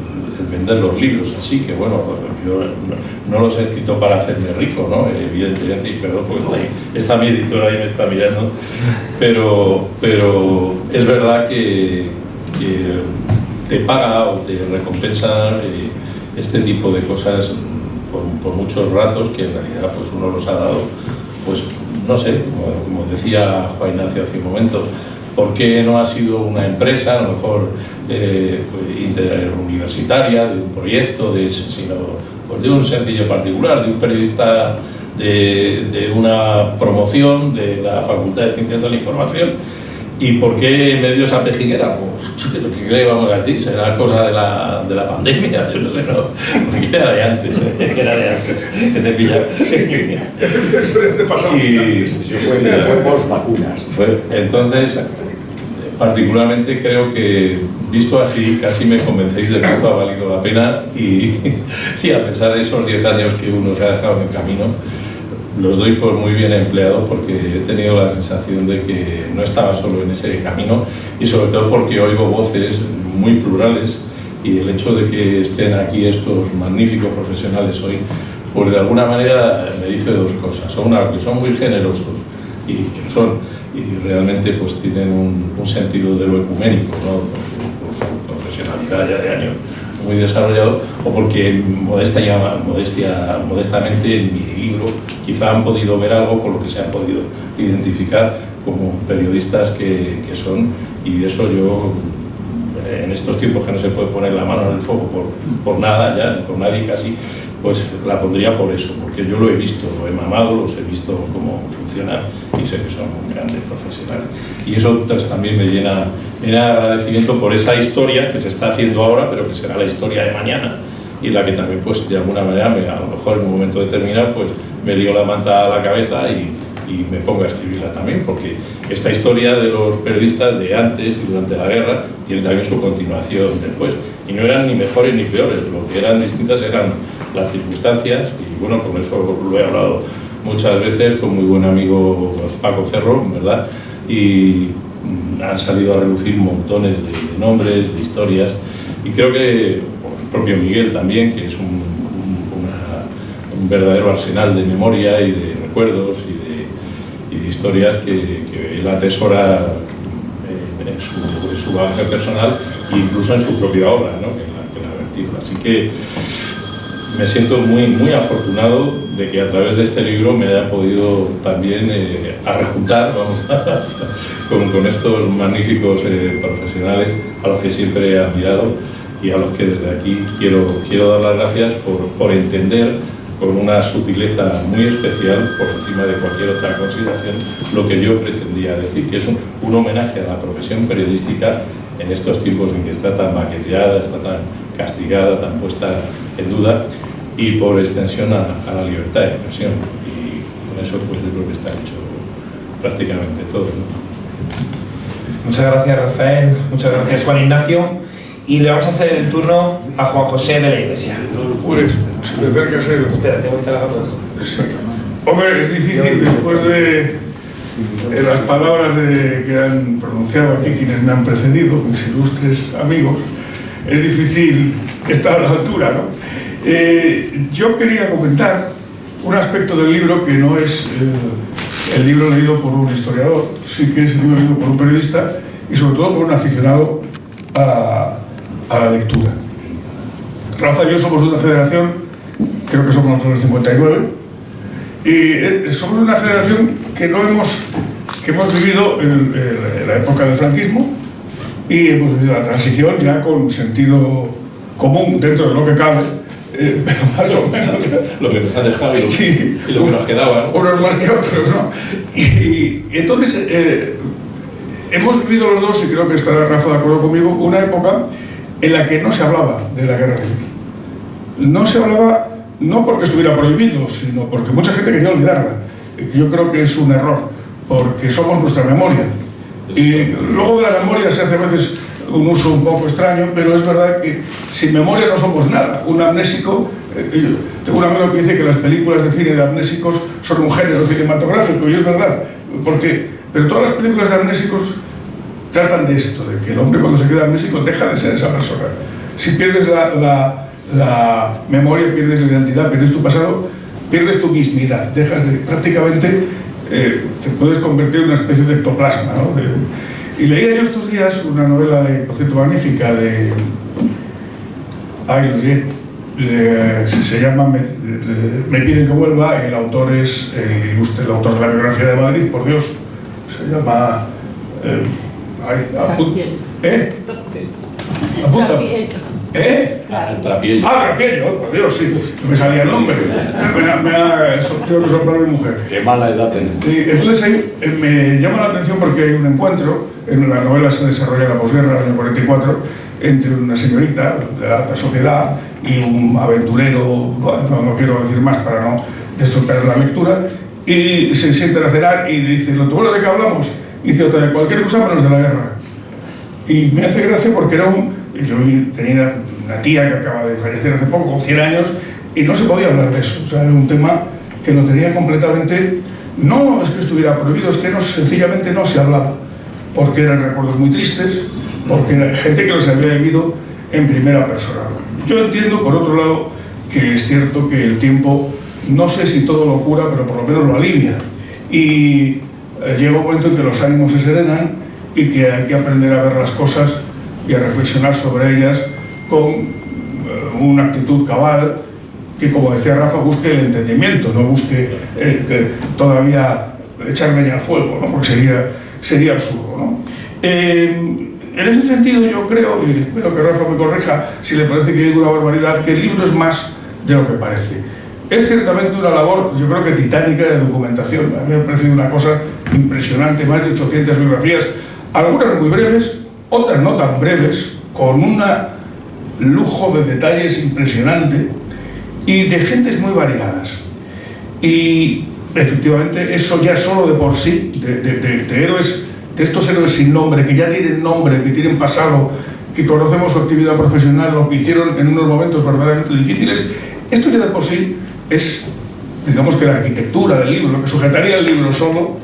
Speaker 2: vender los libros, así que bueno, yo no los he escrito para hacerme rico, ¿no? Evidentemente, y perdón porque está mi editora ahí me está mirando, pero es verdad que te paga o te recompensa este tipo de cosas por muchos ratos que en realidad pues uno los ha dado, pues no sé, como decía Juan Ignacio hace un momento, ¿por qué no ha sido una empresa, a lo mejor interuniversitaria, de un proyecto, sino pues de un sencillo particular, de un periodista de una promoción de la Facultad de Ciencias de la Información? ¿Y por qué medios a pejiguera? Pues, ¿qué le vamos a decir? Será cosa de la pandemia, yo no sé, no, porque era de antes, que te pilla.
Speaker 4: Te pasó.
Speaker 2: Y
Speaker 3: fue post vacunas.
Speaker 2: Entonces, particularmente creo que, visto así, casi me convencéis de que esto ha valido la pena y a pesar de esos 10 años que uno se ha dejado en el camino, los doy por muy bien empleados porque he tenido la sensación de que no estaba solo en ese camino y sobre todo porque oigo voces muy plurales y el hecho de que estén aquí estos magníficos profesionales hoy, pues de alguna manera me dice dos cosas. Una, que son muy generosos y que lo son, y realmente pues tienen un sentido de lo ecuménico, ¿no? por su profesionalidad ya de años muy desarrollado, o porque modestamente en mi libro quizá han podido ver algo con lo que se han podido identificar como periodistas que son, y eso yo en estos tiempos que no se puede poner la mano en el fuego por nada, ya ni por nadie casi, pues la pondría por eso, porque yo lo he visto, lo he mamado, los he visto cómo funcionan y sé que son grandes profesionales. Y eso pues, también me llena de agradecimiento por esa historia que se está haciendo ahora, pero que será la historia de mañana, y la que también, pues de alguna manera, a lo mejor en un momento determinado, pues me lío la manta a la cabeza y me pongo a escribirla también, porque esta historia de los periodistas de antes y durante la guerra tiene también su continuación después, y no eran ni mejores ni peores, lo que eran distintas eran las circunstancias, y bueno, con eso lo he hablado muchas veces con muy buen amigo Paco Cerro, ¿verdad? Y han salido a relucir montones de nombres, de historias, y creo que el propio Miguel también, que es un verdadero arsenal de memoria y de recuerdos y de historias que él atesora en su bagaje personal e incluso en su propia obra, ¿no? que la ha vertido. Así que me siento muy afortunado de que a través de este libro me haya podido también arrejuntar, con estos magníficos profesionales a los que siempre he admirado y a los que desde aquí quiero dar las gracias por entender con una sutileza muy especial, por encima de cualquier otra consideración, lo que yo pretendía decir, que es un homenaje a la profesión periodística en estos tiempos en que está tan baqueteada, está tan castigada, tan puesta en duda, y por extensión a la libertad de expresión. Y con eso pues yo creo que está hecho prácticamente todo, ¿no?
Speaker 1: Muchas gracias, Rafael, muchas gracias, Juan Ignacio, y le vamos a hacer el turno a Juan José de la Iglesia.
Speaker 4: Pues, si me acercas el...
Speaker 1: Espera, tengo que quitar las gafas.
Speaker 4: Hombre, es difícil después de las palabras que han pronunciado aquí quienes me han precedido, mis ilustres amigos, es difícil estar a la altura, ¿no? Yo quería comentar un aspecto del libro que no es el libro leído por un historiador, sí que es el libro leído por un periodista y sobre todo por un aficionado a la lectura. Rafa y yo somos de una generación, creo que somos nosotros del 59, y somos una generación que hemos vivido en la época del franquismo y hemos vivido la transición ya con sentido común dentro de lo que cabe, pero más o menos.
Speaker 2: Lo que nos ha dejado
Speaker 4: Sí.
Speaker 2: y lo que nos quedaba, ¿no?
Speaker 4: Unos más que otros, ¿no? Y entonces hemos vivido los dos, y creo que estará Rafa de acuerdo conmigo, una época en la que no se hablaba de la guerra civil. No se hablaba no porque estuviera prohibido, sino porque mucha gente quería olvidarla. Yo creo que es un error, porque somos nuestra memoria. Y luego de la memoria se hace a veces un uso un poco extraño, pero es verdad que sin memoria no somos nada. Un amnésico, tengo un amigo que dice que las películas de cine de amnésicos son un género cinematográfico, y es verdad, pero todas las películas de amnésicos tratan de esto, de que el hombre cuando se queda amnésico deja de ser esa persona. Si pierdes la memoria, pierdes la identidad, pierdes tu pasado, pierdes tu mismidad, dejas de, prácticamente te puedes convertir en una especie de ectoplasma, ¿no? Y leía yo estos días una novela, por cierto, magnífica, se llama Me piden que vuelva, el autor es el autor de la biografía de Madrid, por Dios, se llama... Apunta.
Speaker 2: Trapiello.
Speaker 4: Trapiello, por Dios, sí, no me salía el nombre. Me ha sorteado que soplar mi mujer.
Speaker 2: Qué mala edad tenés.
Speaker 4: Entonces ahí me llama la atención porque hay un encuentro, en la novela se desarrolla la posguerra del año 44, entre una señorita de la alta sociedad y un aventurero, bueno, no quiero decir más para no estropear la lectura, y se sientan a cenar y dice, ¿lo bueno de qué hablamos? Y dice, otra de cualquier cosa menos de la guerra. Y me hace gracia porque yo tenía una tía que acaba de fallecer hace poco, con 100 años, y no se podía hablar de eso. O sea, era un tema que lo tenía completamente... No es que estuviera prohibido, es que sencillamente no se hablaba, porque eran recuerdos muy tristes, porque era gente que los había vivido en primera persona. Yo entiendo, por otro lado, que es cierto que el tiempo, no sé si todo lo cura, pero por lo menos lo alivia. Y llega un momento en que los ánimos se serenan y que hay que aprender a ver las cosas y a reflexionar sobre ellas con una actitud cabal, que, como decía Rafa, busque el entendimiento, no busque que todavía echar leña al fuego, ¿no? Porque sería absurdo, ¿no? En ese sentido yo creo, y espero que Rafa me corrija si le parece que digo una barbaridad, que el libro es más de lo que parece. Es ciertamente una labor, yo creo que titánica, de documentación. A mí me ha parecido una cosa impresionante, más de 800 biografías, algunas muy breves, otras no tan breves, con un lujo de detalles impresionante y de gentes muy variadas. Y efectivamente eso ya solo de por sí, de héroes, de estos héroes sin nombre, que ya tienen nombre, que tienen pasado, que conocemos su actividad profesional, lo que hicieron en unos momentos verdaderamente difíciles, esto ya de por sí es, digamos, que la arquitectura del libro, lo que sujetaría el libro solo,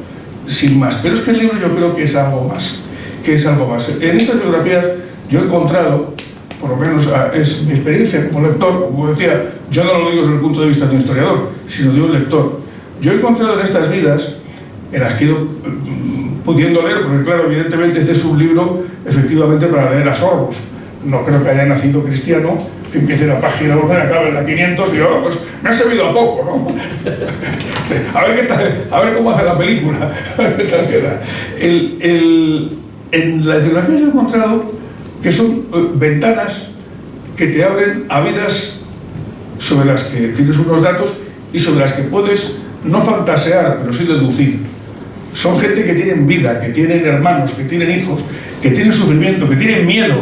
Speaker 4: sin más. Pero es que el libro yo creo que es algo más. En estas biografías yo he encontrado, por lo menos es mi experiencia como lector, como decía, yo no lo digo desde el punto de vista de un historiador, sino de un lector. Yo he encontrado en estas vidas, en las que he ido pudiendo leer, porque claro, evidentemente este es un libro efectivamente para leer a sorbos. No creo que haya nacido cristiano, que empiece la página 1 y acabe en la 500 y ahora pues me ha servido a poco, ¿no? A ver qué tal, a ver cómo hace la película, a ver qué tal queda. En las biografías he encontrado que son ventanas que te abren a vidas sobre las que tienes unos datos y sobre las que puedes no fantasear, pero sí deducir. Son gente que tienen vida, que tienen hermanos, que tienen hijos, que tienen sufrimiento, que tienen miedo,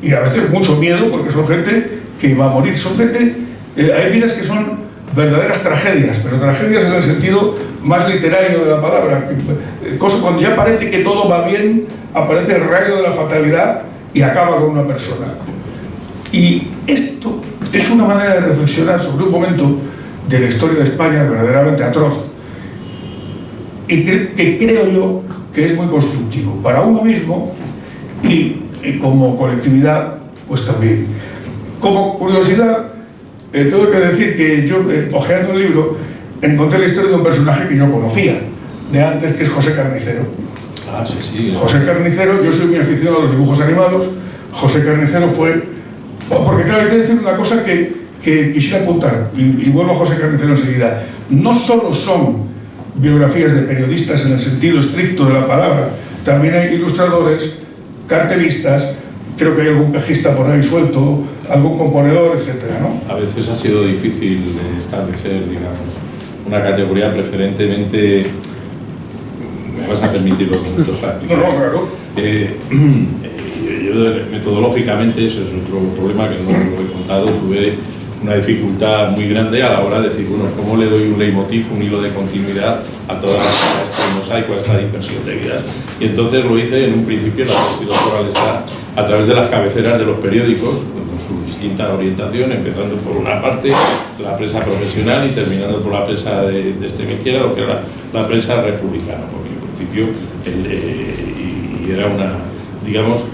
Speaker 4: y a veces mucho miedo, porque son gente que va a morir. Son gente, hay vidas que son verdaderas tragedias, pero tragedias en el sentido más literario de la palabra. Cuando ya parece que todo va bien, aparece el rayo de la fatalidad y acaba con una persona. Y esto es una manera de reflexionar sobre un momento de la historia de España verdaderamente atroz, y que creo yo que es muy constructivo para uno mismo y como colectividad, pues también. Como curiosidad, tengo que decir que yo, hojeando el libro, encontré la historia de un personaje que yo conocía de antes, que es José Carnicero.
Speaker 2: Ah, sí, sí.
Speaker 4: José Carnicero, yo soy muy aficionado a los dibujos animados. José Carnicero fue... Porque claro, hay que decir una cosa que quisiera apuntar, y vuelvo a José Carnicero enseguida. No solo son biografías de periodistas en el sentido estricto de la palabra, también hay ilustradores cartelistas, creo que hay algún cajista por ahí suelto, algún componedor, etcétera, ¿no?
Speaker 2: A veces ha sido difícil establecer, digamos, una categoría preferentemente. Me vas a permitir los minutos para explicar.
Speaker 4: No, claro.
Speaker 2: Yo, metodológicamente, eso es otro problema que no lo he contado, tuve una dificultad muy grande a la hora de decir, bueno, ¿cómo le doy un leitmotiv, un hilo de continuidad a toda este mosaico, a esta dispersión de vidas? Y entonces lo hice en un principio, la tesis doctoral está a través de las cabeceras de los periódicos, con su distinta orientación, empezando por una parte, la prensa profesional, y terminando por la prensa de extrema izquierda, lo que era la prensa republicana, porque en principio y era una, digamos,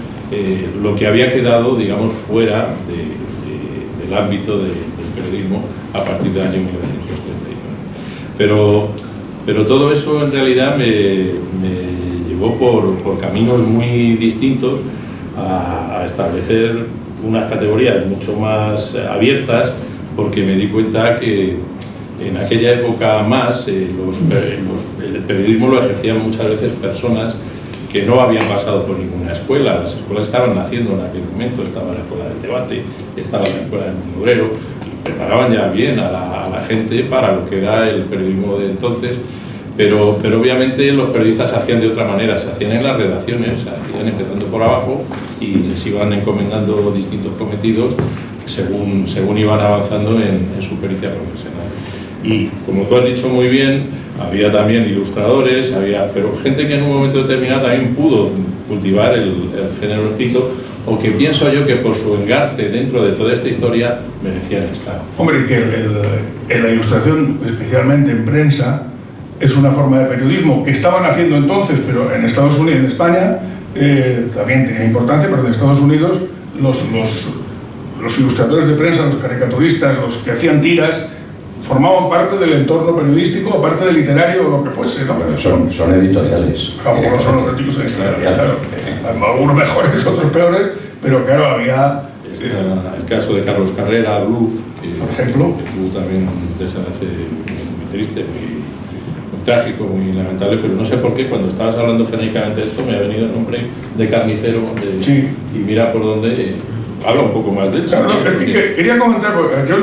Speaker 2: lo que había quedado, digamos, fuera del ámbito del periodismo a partir del año 1939. Pero todo eso en realidad me llevó por caminos muy distintos a establecer unas categorías mucho más abiertas, porque me di cuenta que en aquella época más el periodismo lo ejercían muchas veces personas que no habían pasado por ninguna escuela. Las escuelas estaban naciendo en aquel momento, estaba la escuela del debate, estaba la escuela del mundo obrero, y preparaban ya bien a la gente para lo que era el periodismo de entonces, pero obviamente los periodistas se hacían de otra manera, se hacían en las redacciones, se hacían empezando por abajo y les iban encomendando distintos cometidos según iban avanzando en su pericia profesional. Y como tú has dicho muy bien, había también ilustradores, pero gente que en un momento determinado también pudo cultivar el género escrito, o que pienso yo que por su engarce dentro de toda esta historia merecían estar.
Speaker 4: Hombre, que la ilustración, especialmente en prensa, es una forma de periodismo que estaban haciendo entonces, pero en Estados Unidos, en España, también tenía importancia, pero en Estados Unidos los ilustradores de prensa, los caricaturistas, los que hacían tiras, formaban parte del entorno periodístico, o parte del literario, o lo que fuese, ¿no?
Speaker 3: Son editoriales.
Speaker 4: Algunos son auténticos editoriales, claro. Algunos mejores, otros peores, pero claro, había...
Speaker 2: El caso de Carlos Carrera, Bluff,
Speaker 4: por ejemplo,
Speaker 2: que tuvo también un desenlace muy triste, muy trágico, muy lamentable, pero no sé por qué cuando estabas hablando genéricamente de esto me ha venido el nombre de Carnicero,
Speaker 4: sí.
Speaker 2: Y mira por dónde habla un poco más de él.
Speaker 4: Claro, es que quería comentar, yo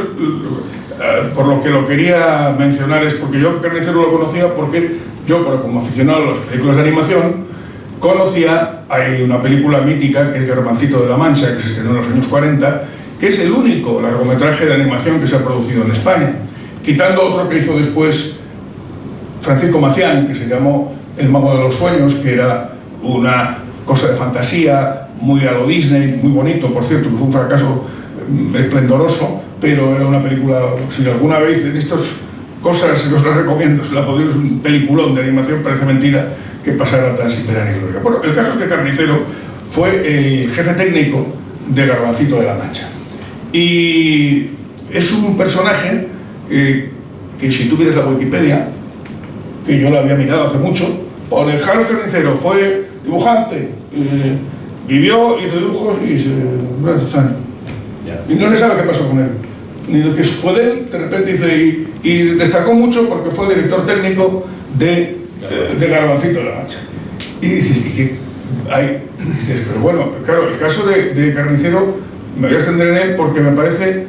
Speaker 4: por lo que lo quería mencionar es porque yo Carnicero lo conocía porque yo, como aficionado a las películas de animación, conocía, hay una película mítica que es Garbancito de la Mancha, que se estrenó en los años 40, que es el único largometraje de animación que se ha producido en España, quitando otro que hizo después Francisco Macián, que se llamó El mago de los sueños, que era una cosa de fantasía muy a lo Disney, muy bonito, por cierto, que fue un fracaso esplendoroso, pero era una película, si alguna vez en estas cosas os las recomiendo, si la podéis, es un peliculón de animación, parece mentira que pasara tan sin pena ni gloria. Bueno, el caso es que Carnicero fue el jefe técnico de Garbancito de la Mancha. Y es un personaje que si tú miras la Wikipedia, que yo la había mirado hace mucho, pone Carlos Carnicero, fue dibujante, vivió, hizo dibujos y y no se sabe qué pasó con él. Ni lo que fue de él, de repente dice, y destacó mucho porque fue director técnico de Garbancito de la Mancha. Y dices, dices, pero bueno, claro, el caso de Carnicero me voy a extender en él porque me parece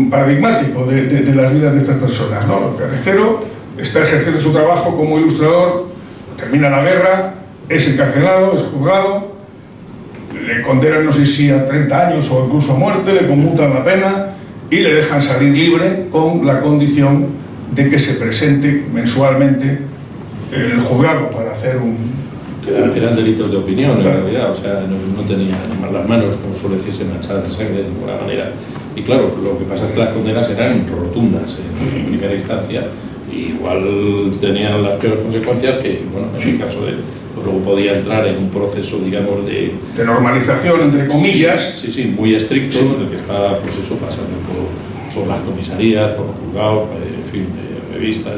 Speaker 4: paradigmático de las vidas de estas personas, ¿no? Carnicero está ejerciendo su trabajo como ilustrador, termina la guerra, es encarcelado, es juzgado, le condenan no sé si a 30 años o incluso a muerte, le conmutan la pena y le dejan salir libre con la condición de que se presente mensualmente en el juzgado para hacer
Speaker 2: Eran delitos de opinión, claro. En realidad, o sea, no tenía las manos, como suele decirse, manchadas de sangre de ninguna manera. Y claro, lo que pasa es que las condenas eran rotundas en primera instancia, y igual tenían las peores consecuencias que, bueno, en el caso de él, pues luego podía entrar en un proceso, digamos, de normalización, entre comillas. Sí, muy estricto, en el que está, pues eso, pasando por las comisarías, por los juzgados, en fin, revistas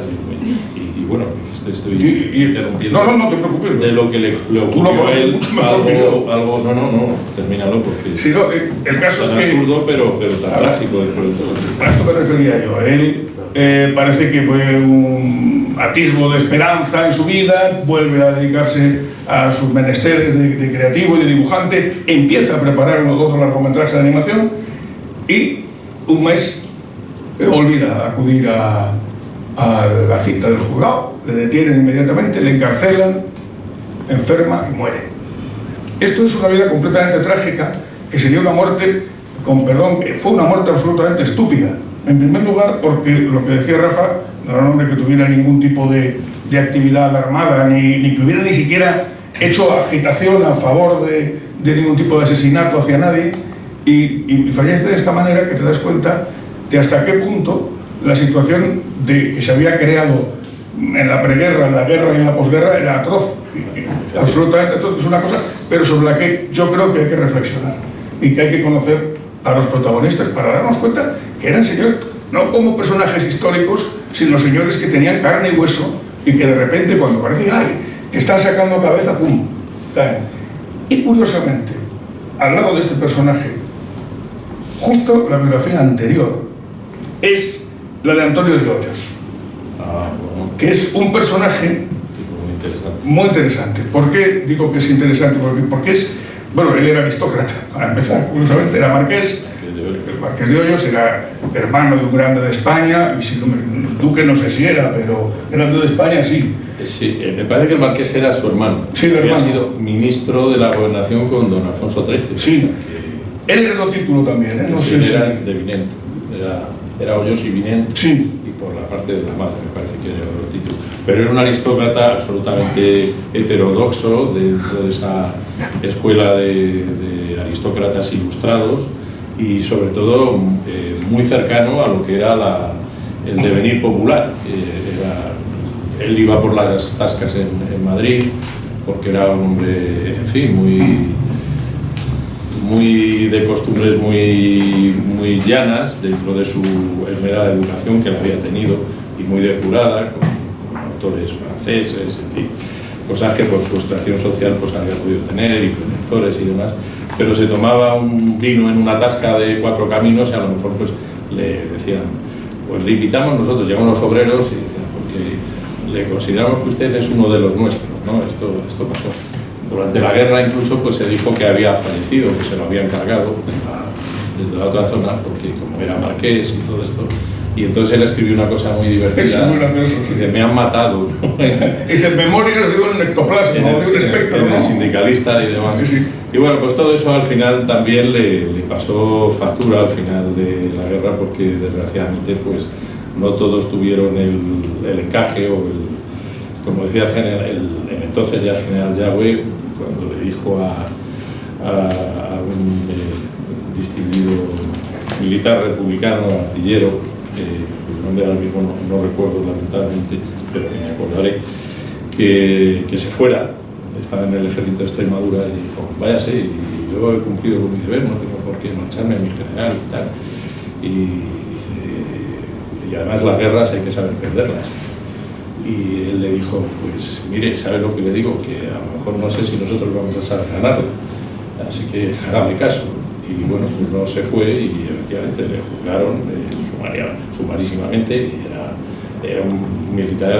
Speaker 2: y bueno, estoy interrumpiendo.
Speaker 4: No te preocupes.
Speaker 2: De lo que le ocurrió a él, algo, no, termínalo porque
Speaker 4: sí, no, el caso es que
Speaker 2: absurdo, pero tan trágico después de todo.
Speaker 4: A esto me refería yo. Él parece que fue un atisbo de esperanza en su vida, vuelve a dedicarse a sus menesteres de creativo y de dibujante, empieza a preparar otro largometraje de animación y un mes olvida acudir a la cita del juzgado, le detienen inmediatamente, le encarcelan, enferma y muere. Esto es una vida completamente trágica, que sería una muerte, con perdón, fue una muerte absolutamente estúpida. En primer lugar, porque lo que decía Rafa, no era un hombre que tuviera ningún tipo de actividad armada, ni que hubiera ni siquiera hecho agitación a favor de ningún tipo de asesinato hacia nadie, y fallece de esta manera que te das cuenta de hasta qué punto la situación que se había creado en la preguerra, en la guerra y en la posguerra era atroz, absolutamente atroz. Es una cosa, pero sobre la que yo creo que hay que reflexionar y que hay que conocer a los protagonistas para darnos cuenta que eran señores, no como personajes históricos, sino señores que tenían carne y hueso y que de repente cuando parece que están sacando cabeza, ¡pum!, caen. Y curiosamente, al lado de este personaje, justo la biografía anterior es la de Antonio de Hoyos, que es un personaje muy interesante. ¿Por qué digo que es interesante? Porque es, bueno, él era aristócrata, para empezar, curiosamente, era marqués. El marqués de Hoyos era hermano de un grande de España, y si duque no sé si era, pero grande de España sí.
Speaker 2: Sí, me parece que el marqués era su hermano.
Speaker 4: Sí, el
Speaker 2: había
Speaker 4: hermano.
Speaker 2: sido ministro de la gobernación con don Alfonso XIII.
Speaker 4: Sí, él heredó título también, ¿eh? No sé si...
Speaker 2: Era de Vinent, era Hoyos y Vinent,
Speaker 4: sí.
Speaker 2: Y por la parte de la madre me parece que era el título. Pero era un aristócrata absolutamente heterodoxo dentro de esa escuela de aristócratas ilustrados y sobre todo muy cercano a lo que era el devenir popular. Él iba por las tascas en Madrid porque era un hombre, en fin, muy de costumbres muy llanas dentro de su esmerada educación que la había tenido y muy depurada con autores franceses, en fin, cosas que por su extracción social pues había podido tener y preceptores y demás, pero se tomaba un vino en una tasca de 4 caminos y a lo mejor pues le decían, pues le invitamos nosotros, llegaban los obreros y decían, porque le consideramos que usted es uno de los nuestros, ¿no? Esto pasó. Durante la guerra incluso pues se dijo que había fallecido, que se lo habían cargado desde la otra zona, porque como era marqués y todo esto, y entonces él escribió una cosa muy divertida.
Speaker 4: Es muy gracioso. Sí.
Speaker 2: Dice, me han matado.
Speaker 4: Dice, memorias de un ectoplasma, de un espectro,
Speaker 2: ¿no? Sindicalista y demás.
Speaker 4: Sí.
Speaker 2: Y bueno, pues todo eso al final también le pasó factura al final de la guerra, porque desgraciadamente pues no todos tuvieron el encaje o como decía el entonces ya el general Yagüe, cuando le dijo a un distinguido militar republicano, artillero, cuyo nombre ahora mismo no recuerdo lamentablemente, pero que me acordaré, que se fuera, estaba en el ejército de Extremadura, y dijo, váyase, y yo he cumplido con mi deber, no tengo por qué marcharme a mi general y tal. Y dice, y además las guerras hay que saber perderlas. Y él le dijo, pues mire, ¿sabe lo que le digo? Que a lo mejor no sé si nosotros vamos a saber ganarla, así que hágame caso. Y bueno, pues no se fue y efectivamente le juzgaron sumarísimamente, y era un militar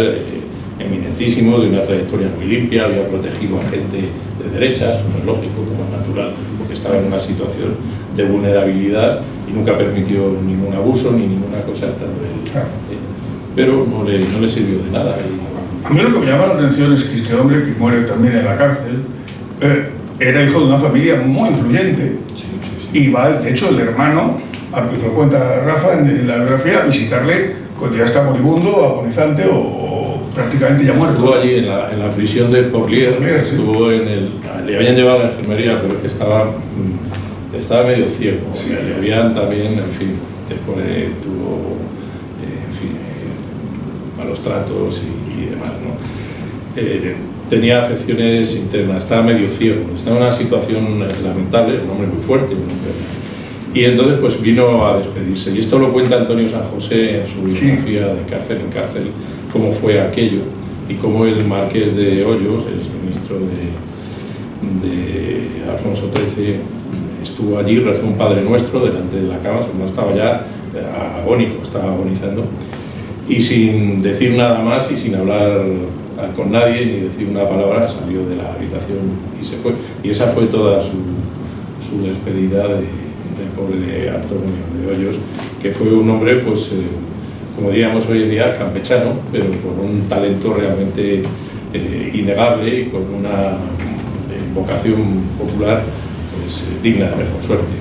Speaker 2: eminentísimo, de una trayectoria muy limpia, había protegido a gente de derechas, como es lógico, como es natural, porque estaba en una situación de vulnerabilidad y nunca permitió ningún abuso ni ninguna cosa estando él. Pero no le sirvió de nada.
Speaker 4: A mí lo que me llama la atención es que este hombre, que muere también en la cárcel, era hijo de una familia muy influyente.
Speaker 2: Sí.
Speaker 4: Y va, de hecho, el hermano, lo cuenta Rafa en la biografía, a visitarle cuando ya está moribundo, agonizante o prácticamente ya muerto.
Speaker 2: Estuvo allí en la prisión de Porlier,
Speaker 4: sí.
Speaker 2: Estuvo le habían llevado a la enfermería, pero que estaba medio ciego.
Speaker 4: Sí.
Speaker 2: Le habían también, en fin, después tuvo malos tratos y demás, ¿no? Tenía afecciones internas, estaba medio ciego, estaba en una situación lamentable, un hombre muy fuerte, y entonces pues vino a despedirse. Y esto lo cuenta Antonio San José en su biografía de Cárcel en Cárcel, cómo fue aquello y cómo el marqués de Hoyos, el ministro de Alfonso XIII, estuvo allí, rezó un Padre Nuestro delante de la cama, no estaba ya agónico, estaba agonizando. y sin decir nada más y sin hablar con nadie ni decir una palabra salió de la habitación y se fue. Y esa fue toda su despedida del pobre Antonio de Hoyos, que fue un hombre, pues, como diríamos hoy en día, campechano, pero con un talento realmente innegable y con una vocación popular pues, digna de mejor suerte.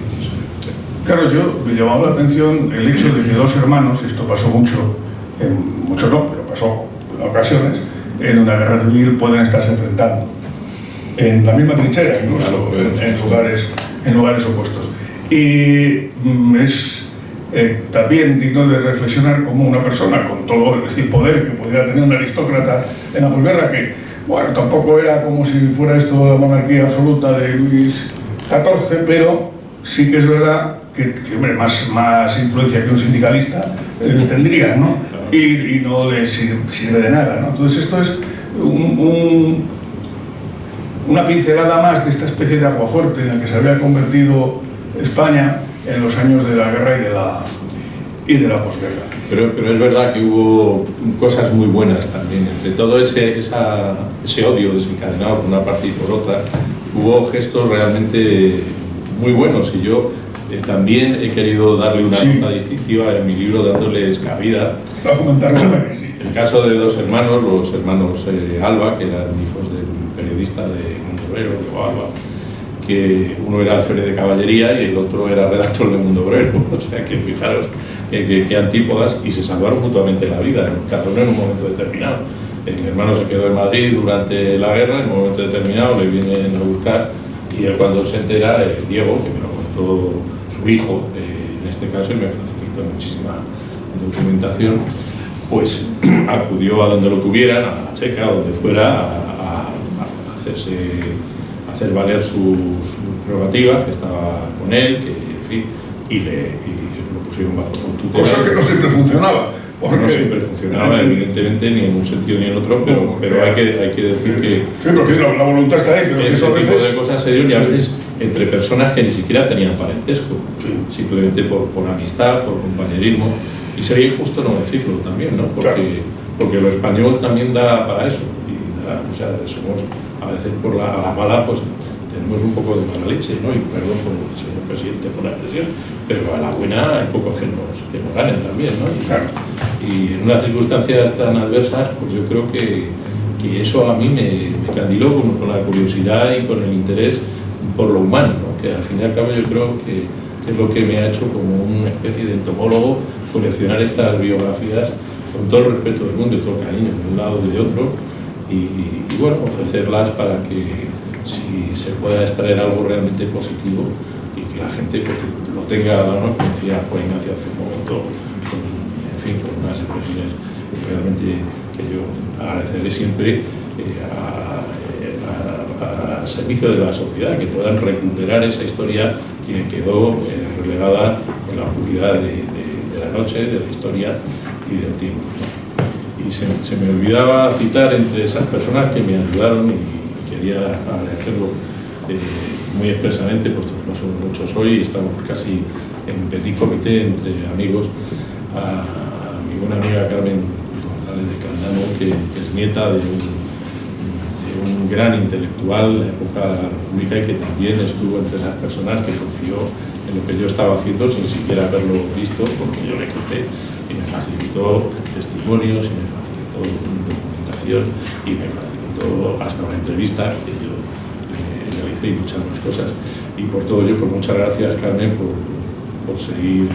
Speaker 4: Claro, me llamaba la atención el hecho de que dos hermanos, esto pasó mucho no, pero pasó en ocasiones, en una guerra civil pueden estarse enfrentando en la misma trinchera, incluso en lugares opuestos. Y es también digno de reflexionar como una persona con todo el poder que podría tener un aristócrata en la posguerra, que bueno, tampoco era como si fuera esto la monarquía absoluta de Luis XIV, pero sí que es verdad que hombre, más influencia que un sindicalista tendría, ¿no? Y no le sirve de nada, ¿no? Entonces esto es una pincelada más de esta especie de aguafuerte en la que se había convertido España en los años de la guerra y de la posguerra.
Speaker 2: Pero es verdad que hubo cosas muy buenas también. Entre todo ese odio desencadenado por una parte y por otra, hubo gestos realmente muy buenos, y yo también he querido darle una nota distintiva en mi libro, dándoles cabida.
Speaker 4: Va a comentar que sí.
Speaker 2: El caso de dos hermanos, los hermanos Alba, que eran hijos de un periodista de Mundo Obrero, Diego Alba, que uno era alférez de caballería y el otro era redactor de Mundo Obrero. O sea que fijaros qué antípodas, y se salvaron mutuamente la vida, cada uno en un momento determinado. El hermano se quedó en Madrid durante la guerra, en un momento determinado le vienen a buscar, y él, cuando se entera, Diego, que me lo contó su hijo, en este caso, y me facilitó muchísima documentación, pues acudió a donde lo tuvieran, a la Checa, donde fuera, a hacer valer sus prerrogativas, que estaba con él, que, en fin, y lo pusieron bajo su tutela.
Speaker 4: Cosa que no siempre funcionaba.
Speaker 2: Porque no siempre funcionaba, evidentemente, ni en un sentido ni en otro, pero hay que decir que...
Speaker 4: Sí, porque la voluntad está ahí, pero
Speaker 2: este tipo de cosas se dieron, y a veces entre personas que ni siquiera tenían parentesco, simplemente por amistad, por compañerismo, y sería injusto no decirlo también, ¿no? Porque lo español también da para eso, y o sea, somos a veces a la mala, pues tenemos un poco de mala leche, ¿no? Y perdón por el señor presidente por la expresión, pero a la buena hay pocos que nos ganen también, ¿no? Y en unas circunstancias tan adversas, pues yo creo que eso a mí me candiló con la curiosidad y con el interés por lo humano, ¿no? Que al fin y al cabo yo creo que es lo que me ha hecho como una especie de entomólogo coleccionar estas biografías con todo el respeto del mundo y todo el cariño de un lado y de otro, y bueno, ofrecerlas para que si se pueda extraer algo realmente positivo y que la gente pues, lo tenga a la mano, como decía Juan Ignacio hace un momento, con unas expresiones realmente que yo agradeceré siempre al servicio de la sociedad, que puedan recuperar esa historia que quedó relegada en la oscuridad de la noche, de la historia y del tiempo. Y se me olvidaba citar entre esas personas que me ayudaron, y quería agradecerlo muy expresamente, puesto que no somos muchos hoy y estamos casi en petit comité entre amigos, a mi buena amiga Carmen González de Candamo, que es nieta de un gran intelectual de la época de la República, y que también estuvo entre esas personas que confió en lo que yo estaba haciendo sin siquiera haberlo visto, porque yo le conté, y me facilitó testimonios, y me facilitó documentación, y me facilitó hasta una entrevista que yo realicé, y muchas más cosas. Y por todo ello, pues muchas gracias, Carmen, por seguir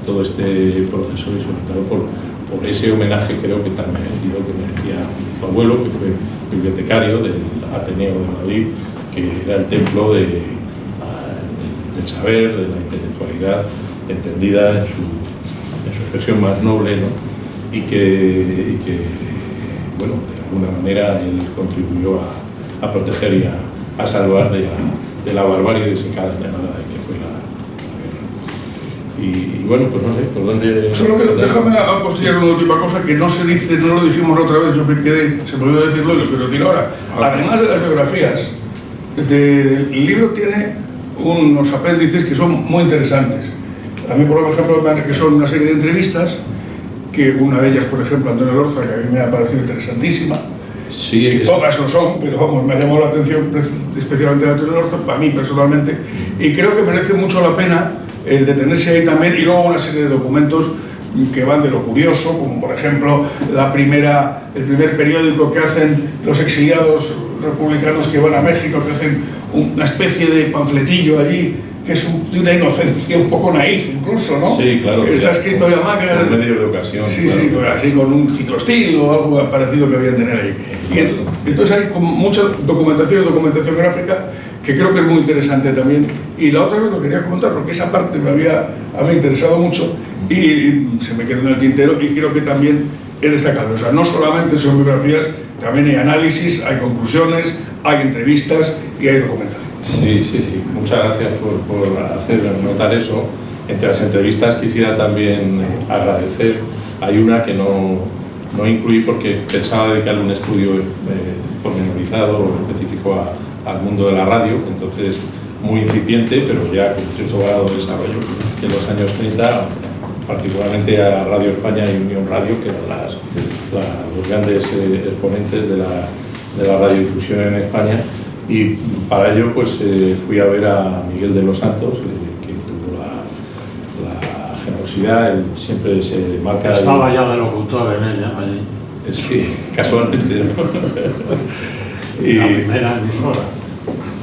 Speaker 2: todo este proceso, y sobre todo por ese homenaje, creo que tan merecido, que merecía tu abuelo, que fue bibliotecario del Ateneo de Madrid, que era el templo del saber, de la intelectualidad entendida en su expresión más noble, ¿no? Y que bueno, de alguna manera él contribuyó a proteger y a salvar de la barbarie desencadenada que fue la guerra. Y bueno, pues no sé, ¿por dónde...?
Speaker 4: Solo que déjame apostillar una última cosa que no se dice, no lo dijimos otra vez, yo me quedé, se me olvidó decirlo, lo quiero decir ahora. Además de las biografías, el libro tiene unos apéndices que son muy interesantes. A mí, por ejemplo, que son una serie de entrevistas que una de ellas, por ejemplo, Antonio Lorza, que a mí me ha parecido interesantísima.
Speaker 2: Sí,
Speaker 4: todas lo son, pero vamos, me ha llamado la atención especialmente Antonio Lorza, para mí personalmente, y creo que merece mucho la pena el detenerse ahí también, y luego una serie de documentos que van de lo curioso, como por ejemplo el primer periódico que hacen los exiliados republicanos que van a México, que hacen una especie de panfletillo allí, que es de una inocencia un poco naif incluso, ¿no?
Speaker 2: Sí, claro.
Speaker 4: Está escrito ya máquina.
Speaker 2: Por medio de ocasión.
Speaker 4: Sí,
Speaker 2: claro.
Speaker 4: sí, así con un ciclostilo o algo parecido que habían tener ahí. Y entonces hay mucha documentación gráfica que creo que es muy interesante también. Y la otra vez lo quería comentar porque esa parte me había interesado mucho y se me quedó en el tintero y creo que también es destacable. O sea, no solamente son biografías, también hay análisis, hay conclusiones, hay entrevistas y hay documentación.
Speaker 2: Sí, sí, sí. Muchas gracias por hacer notar eso. Entre las entrevistas quisiera también agradecer. Hay una que no incluí porque pensaba dedicarle un estudio pormenorizado o específico al mundo de la radio, entonces muy incipiente, pero ya con cierto grado de desarrollo en los años 30, particularmente a Radio España y Unión Radio, que eran los grandes exponentes de la radiodifusión en España. Y para ello pues fui a ver a Miguel de los Santos, que tuvo la generosidad, él siempre se marca...
Speaker 5: Estaba ya de locutor en ella, allí.
Speaker 2: Sí, casualmente, ¿no?
Speaker 5: La primera emisora.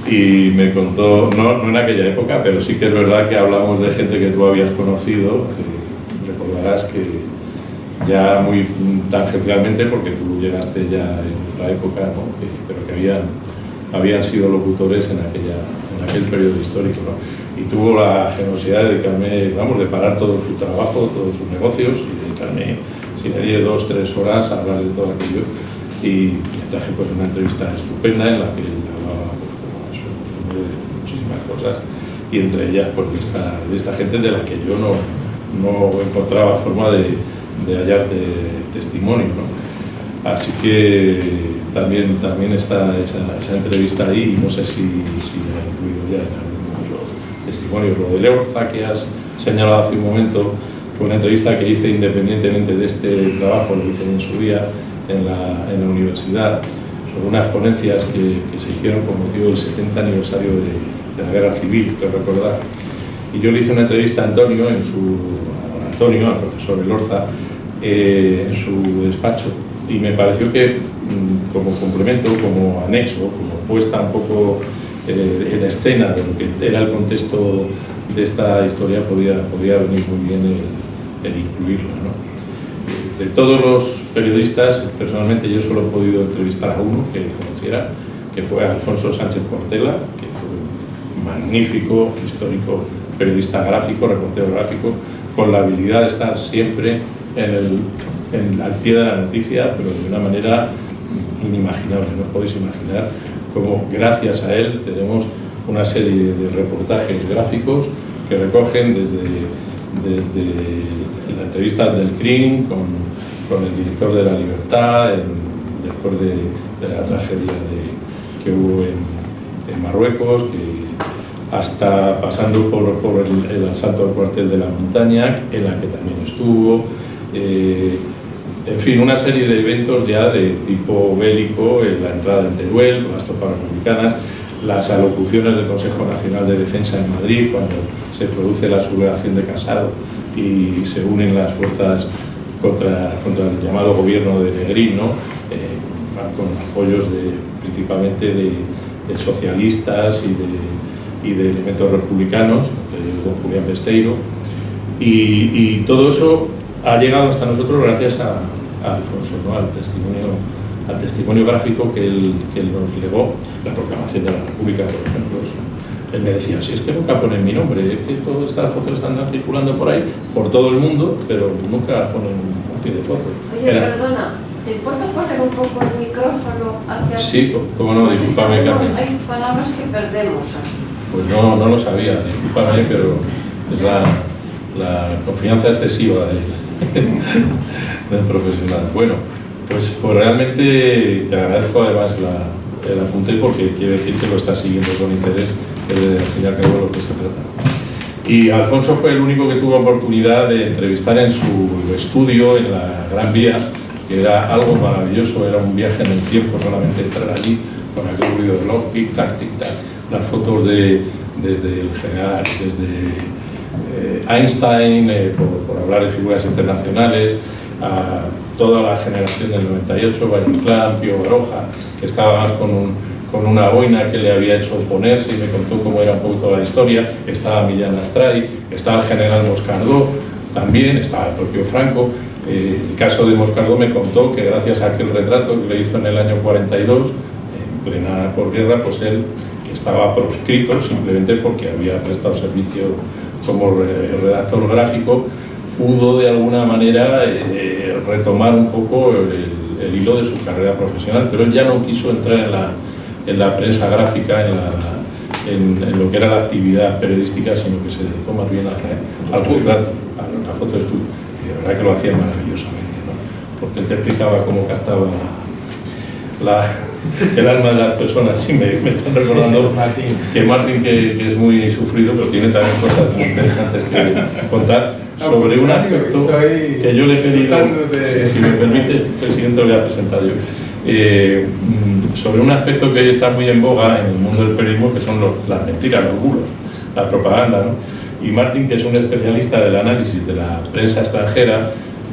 Speaker 2: Y me contó, no en aquella época, pero sí que es verdad que hablamos de gente que tú habías conocido, recordarás que ya muy tangencialmente, porque tú llegaste ya en otra época, ¿no? Pero que habían sido locutores en aquel periodo histórico, ¿no? Y tuvo la generosidad de dedicarme, de parar todo su trabajo, todos sus negocios y dedicarme, si me di 2 o 3 horas a hablar de todo aquello. Y me traje pues una entrevista estupenda en la que él hablaba de muchísimas cosas y entre ellas pues de esta gente de la que yo no encontraba forma de hallar testimonio, ¿no? Así que también está esa entrevista ahí y no sé si la he incluido ya en algunos de los testimonios. Lo de Lorza que has señalado hace un momento fue una entrevista que hice independientemente de este trabajo, lo hice en su día en la universidad, sobre unas ponencias que se hicieron con motivo del 70 aniversario de la Guerra Civil, creo recordar. Y yo le hice una entrevista a Antonio, al profesor Elorza, en su despacho. Y me pareció que como complemento, como anexo, como puesta un poco en escena de lo que era el contexto de esta historia, podía venir muy bien el incluirla, ¿no? De todos los periodistas, personalmente yo solo he podido entrevistar a uno que conociera, que fue Alfonso Sánchez Portela, que fue un magnífico, histórico periodista gráfico, reportero gráfico, con la habilidad de estar siempre al pie de la noticia, pero de una manera inimaginable. No os podéis imaginar cómo gracias a él tenemos una serie de reportajes gráficos que recogen desde la entrevista del CRIM con el director de La Libertad, después de la tragedia que hubo en Marruecos, hasta pasando por el asalto al cuartel de la Montaña, en la que también estuvo, en fin, una serie de eventos ya de tipo bélico, la entrada en Teruel con las tropas republicanas, las alocuciones del Consejo Nacional de Defensa en Madrid cuando se produce la sublevación de Casado y se unen las fuerzas contra el llamado gobierno de Negrín, ¿no? Con apoyos principalmente de socialistas y de elementos republicanos, de don Julián Besteiro, y todo eso ha llegado hasta nosotros gracias a Alfonso, ¿no? al testimonio gráfico que él nos legó, la proclamación de la República, por ejemplo. Él me decía, si es que nunca ponen mi nombre, es que todas estas fotos están circulando por ahí, por todo el mundo, pero nunca ponen un pie de foto.
Speaker 6: Oye, perdona, ¿te importa poner un poco el micrófono hacia ti?
Speaker 2: Sí, cómo no, discúlpame, Carmen.
Speaker 6: Hay palabras que perdemos aquí.
Speaker 2: Pues no lo sabía, discúlpame, pero es la confianza excesiva del profesional. Bueno, pues realmente te agradezco además el apunte porque quiere decir que lo estás siguiendo con interés, que al fin y al cabo lo que se trata. Y Alfonso fue el único que tuvo oportunidad de entrevistar en su estudio en la Gran Vía, que era algo maravilloso, era un viaje en el tiempo, solamente entrar allí con aquel ruido de reloj, tic-tac, tic-tac, las fotos desde el general, desde Einstein, por hablar de figuras internacionales, a toda la generación del 98, Valle Inclán, Pío Baroja, que estaba más con una boina que le había hecho ponerse y me contó cómo era un poco toda la historia. Estaba Millán Astray, estaba el general Moscardó, también estaba el propio Franco. El caso de Moscardó me contó que gracias a aquel retrato que le hizo en el año 42, en plena posguerra, pues él, que estaba proscrito simplemente porque había prestado servicio como redactor gráfico, pudo de alguna manera retomar un poco el hilo de su carrera profesional, pero él ya no quiso entrar en la prensa gráfica, en lo que era la actividad periodística, sino que se dedicó más bien al retrato, a la foto de estudio. Y de verdad que lo hacía maravillosamente, ¿no? Porque él te explicaba cómo captaba el alma de las personas. Sí, me están recordando que Martín, que es muy sufrido, pero tiene también cosas muy interesantes que contar sobre un aspecto que yo le he pedido, si me permite, presidente, lo voy a presentar yo. Sobre un aspecto que hoy está muy en boga en el mundo del periodismo, que son las mentiras, los bulos, la propaganda, ¿no? Y Martín, que es un especialista del análisis de la prensa extranjera,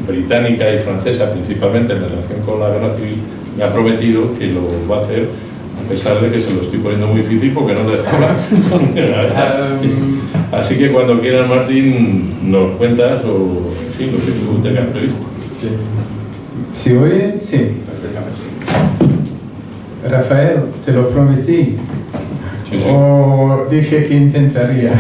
Speaker 2: británica y francesa, principalmente en relación con la guerra civil, me ha prometido que lo va a hacer, a pesar de que se lo estoy poniendo muy difícil porque no le dejaba. Así que cuando quieras, Martín, nos cuentas o, en fin, lo que tú tengas previsto.
Speaker 7: Sí. ¿Se oye? Sí. Rafael, te lo prometí.
Speaker 2: Sí, sí.
Speaker 7: O dije que intentaría.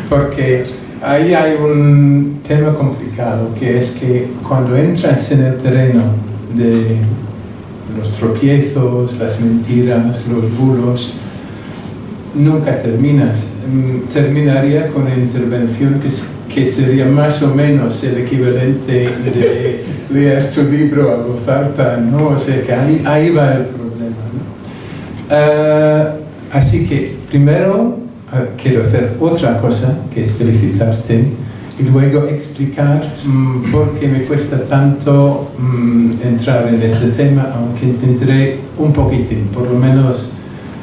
Speaker 7: Porque ahí hay un tema complicado, que es que cuando entras en el terreno de los tropiezos, las mentiras, los bulos, nunca terminas. Terminaría con una intervención que sería más o menos el equivalente de leer tu libro a voz alta, ¿no? O sea que ahí va el problema, ¿no? Así que primero quiero hacer otra cosa, que es felicitarte, y luego explicar por qué me cuesta tanto entrar en este tema, aunque intentaré un poquitín, por lo menos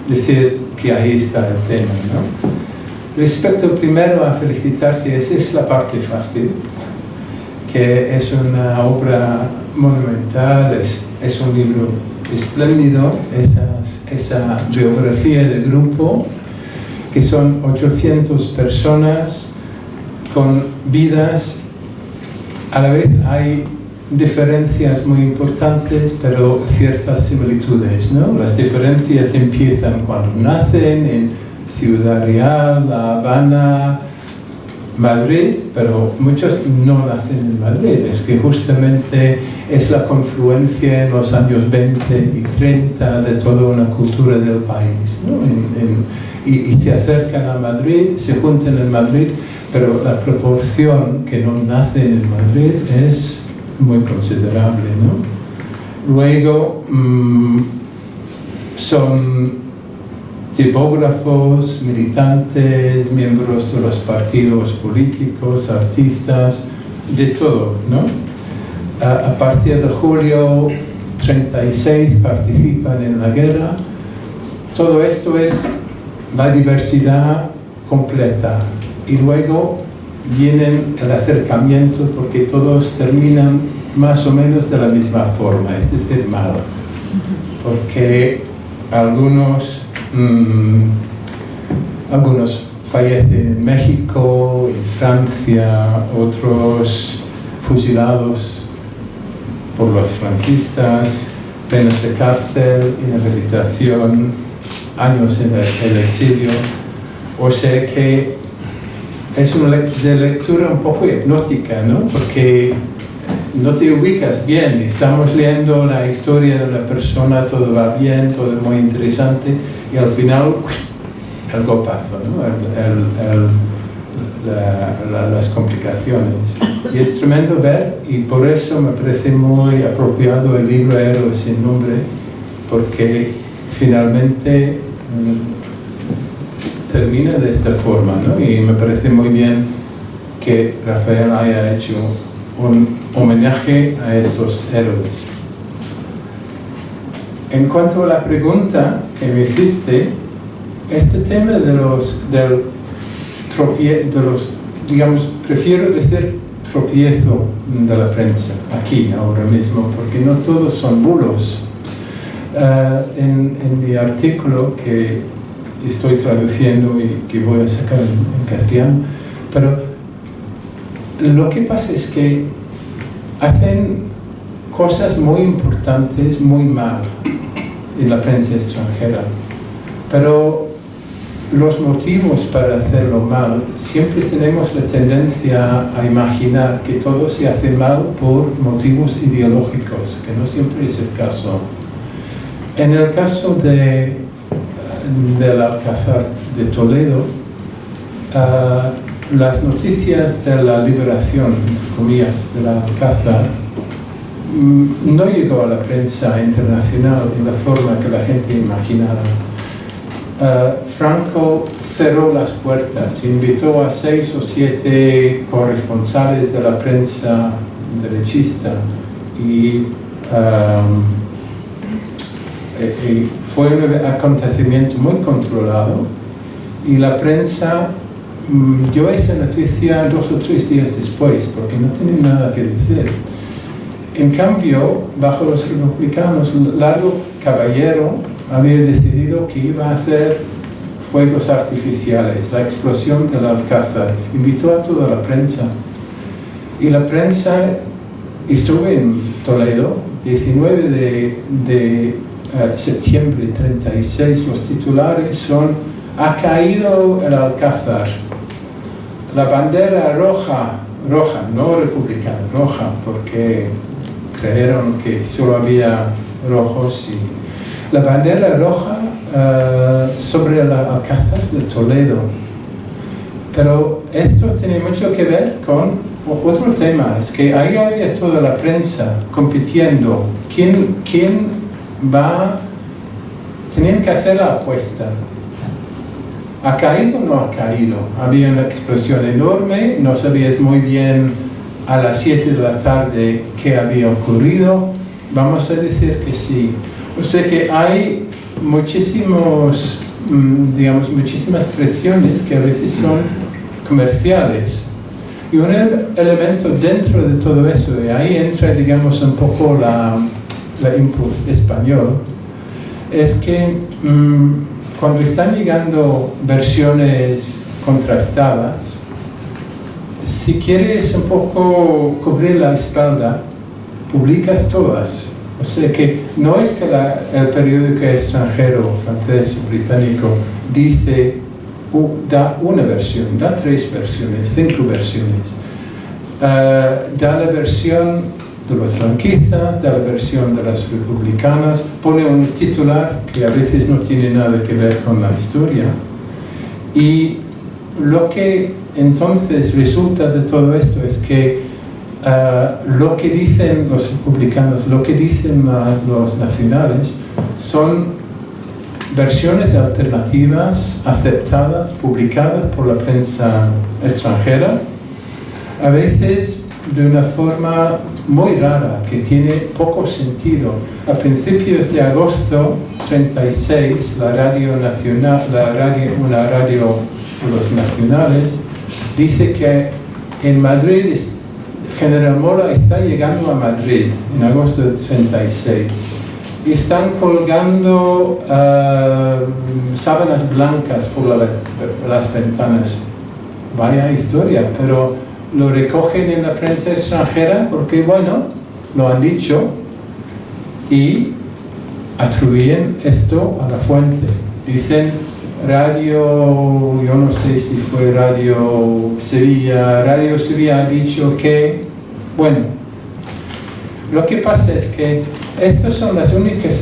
Speaker 7: decir que ahí está el tema, ¿no? Respecto primero a felicitarte, esa es la parte fácil, que es una obra monumental, es un libro espléndido, esa biografía de grupo, que son 800 personas con vidas. A la vez hay diferencias muy importantes, pero ciertas similitudes, ¿no? Las diferencias empiezan cuando nacen en Ciudad Real, La Habana, Madrid, pero muchos no nacen en Madrid. Es que justamente es la confluencia en los años 20 y 30 de toda una cultura del país, ¿no? Y se acercan a Madrid, se juntan en Madrid, pero la proporción que no nace en Madrid es muy considerable, ¿no? Luego son tipógrafos, militantes, miembros de los partidos políticos, artistas, de todo, ¿no? A partir de julio 36 participan en la guerra. Todo esto es la diversidad completa. Y luego viene el acercamiento, porque todos terminan más o menos de la misma forma, es decir, mal. Porque algunos fallecen en México, en Francia, otros fusilados por los franquistas, penas de cárcel, inhabilitación, años en el exilio. O sea que es una de lectura un poco hipnótica, ¿no? Porque no te ubicas bien, estamos leyendo la historia de una persona, todo va bien, todo es muy interesante, y al final, el golpazo, ¿no? Las complicaciones. Y es tremendo ver, y por eso me parece muy apropiado el libro Héroes sin nombre, porque finalmente termina de esta forma, ¿no? Y me parece muy bien que Rafael haya hecho un homenaje a estos héroes. En cuanto a la pregunta que me hiciste, este tema de los digamos, prefiero decir tropiezo de la prensa, aquí, ahora mismo, porque no todos son bulos. En mi artículo que estoy traduciendo y que voy a sacar en castellano, pero lo que pasa es que hacen cosas muy importantes muy mal en la prensa extranjera, pero los motivos para hacerlo mal, siempre tenemos la tendencia a imaginar que todo se hace mal por motivos ideológicos, que no siempre es el caso. En el caso del Alcázar de Toledo, las noticias de la liberación, entre comillas, del Alcázar no llegó a la prensa internacional en la forma que la gente imaginaba. Franco cerró las puertas, invitó a 6 o 7 corresponsales de la prensa derechista y fue un acontecimiento muy controlado y la prensa dio esa noticia 2 o 3 días después porque no tenía nada que decir. En cambio, bajo los republicanos, Largo Caballero había decidido que iba a hacer fuegos artificiales, la explosión del Alcázar. Invitó a toda la prensa. Y la prensa, estuve en Toledo, 19 de septiembre 36, los titulares son: ha caído el Alcázar. La bandera roja, no republicana, roja, porque creyeron que solo había rojos y la bandera roja sobre el Alcázar de Toledo. Pero esto tiene mucho que ver con otro tema, es que ahí había toda la prensa compitiendo. ¿Quién va? Tenían que hacer la apuesta. ¿Ha caído o no ha caído? Había una explosión enorme, no sabías muy bien a las 7 de la tarde qué había ocurrido. Vamos a decir que sí. O sea que hay muchísimas presiones que a veces son comerciales. Y un elemento dentro de todo eso, y ahí entra, digamos, un poco la input español, es que cuando están llegando versiones contrastadas, si quieres un poco cubrir la espalda, publicas todas. O sea que no es que el periódico extranjero, francés o británico, da una versión, da 3 versiones, 5 versiones. Da la versión de los franquistas, da la versión de las republicanas, pone un titular que a veces no tiene nada que ver con la historia. Y lo que entonces resulta de todo esto es que lo que dicen los republicanos, lo que dicen los nacionales, son versiones alternativas aceptadas, publicadas por la prensa extranjera, a veces de una forma muy rara, que tiene poco sentido. A principios de agosto 36, la radio nacional, una radio de los nacionales, dice que en Madrid, General Mora está llegando a Madrid en agosto de 36 y están colgando sábanas blancas por las ventanas. Vaya historia, pero lo recogen en la prensa extranjera porque, bueno, lo han dicho y atribuyen esto a la fuente. Dicen Radio, yo no sé si fue Radio Sevilla ha dicho que, bueno, lo que pasa es que estas son las únicas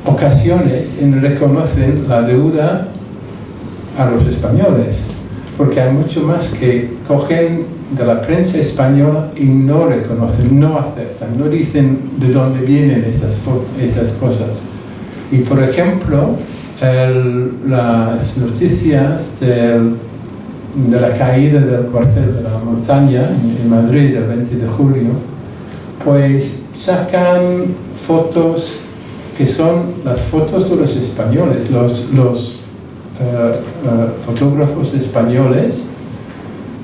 Speaker 7: ocasiones en que reconocen la deuda a los españoles, porque hay mucho más que cogen de la prensa española y no reconocen, no aceptan, no dicen de dónde vienen esas cosas. Y por ejemplo, las noticias de la caída del cuartel de la montaña en Madrid el 20 de julio, pues sacan fotos que son las fotos de los españoles, los fotógrafos españoles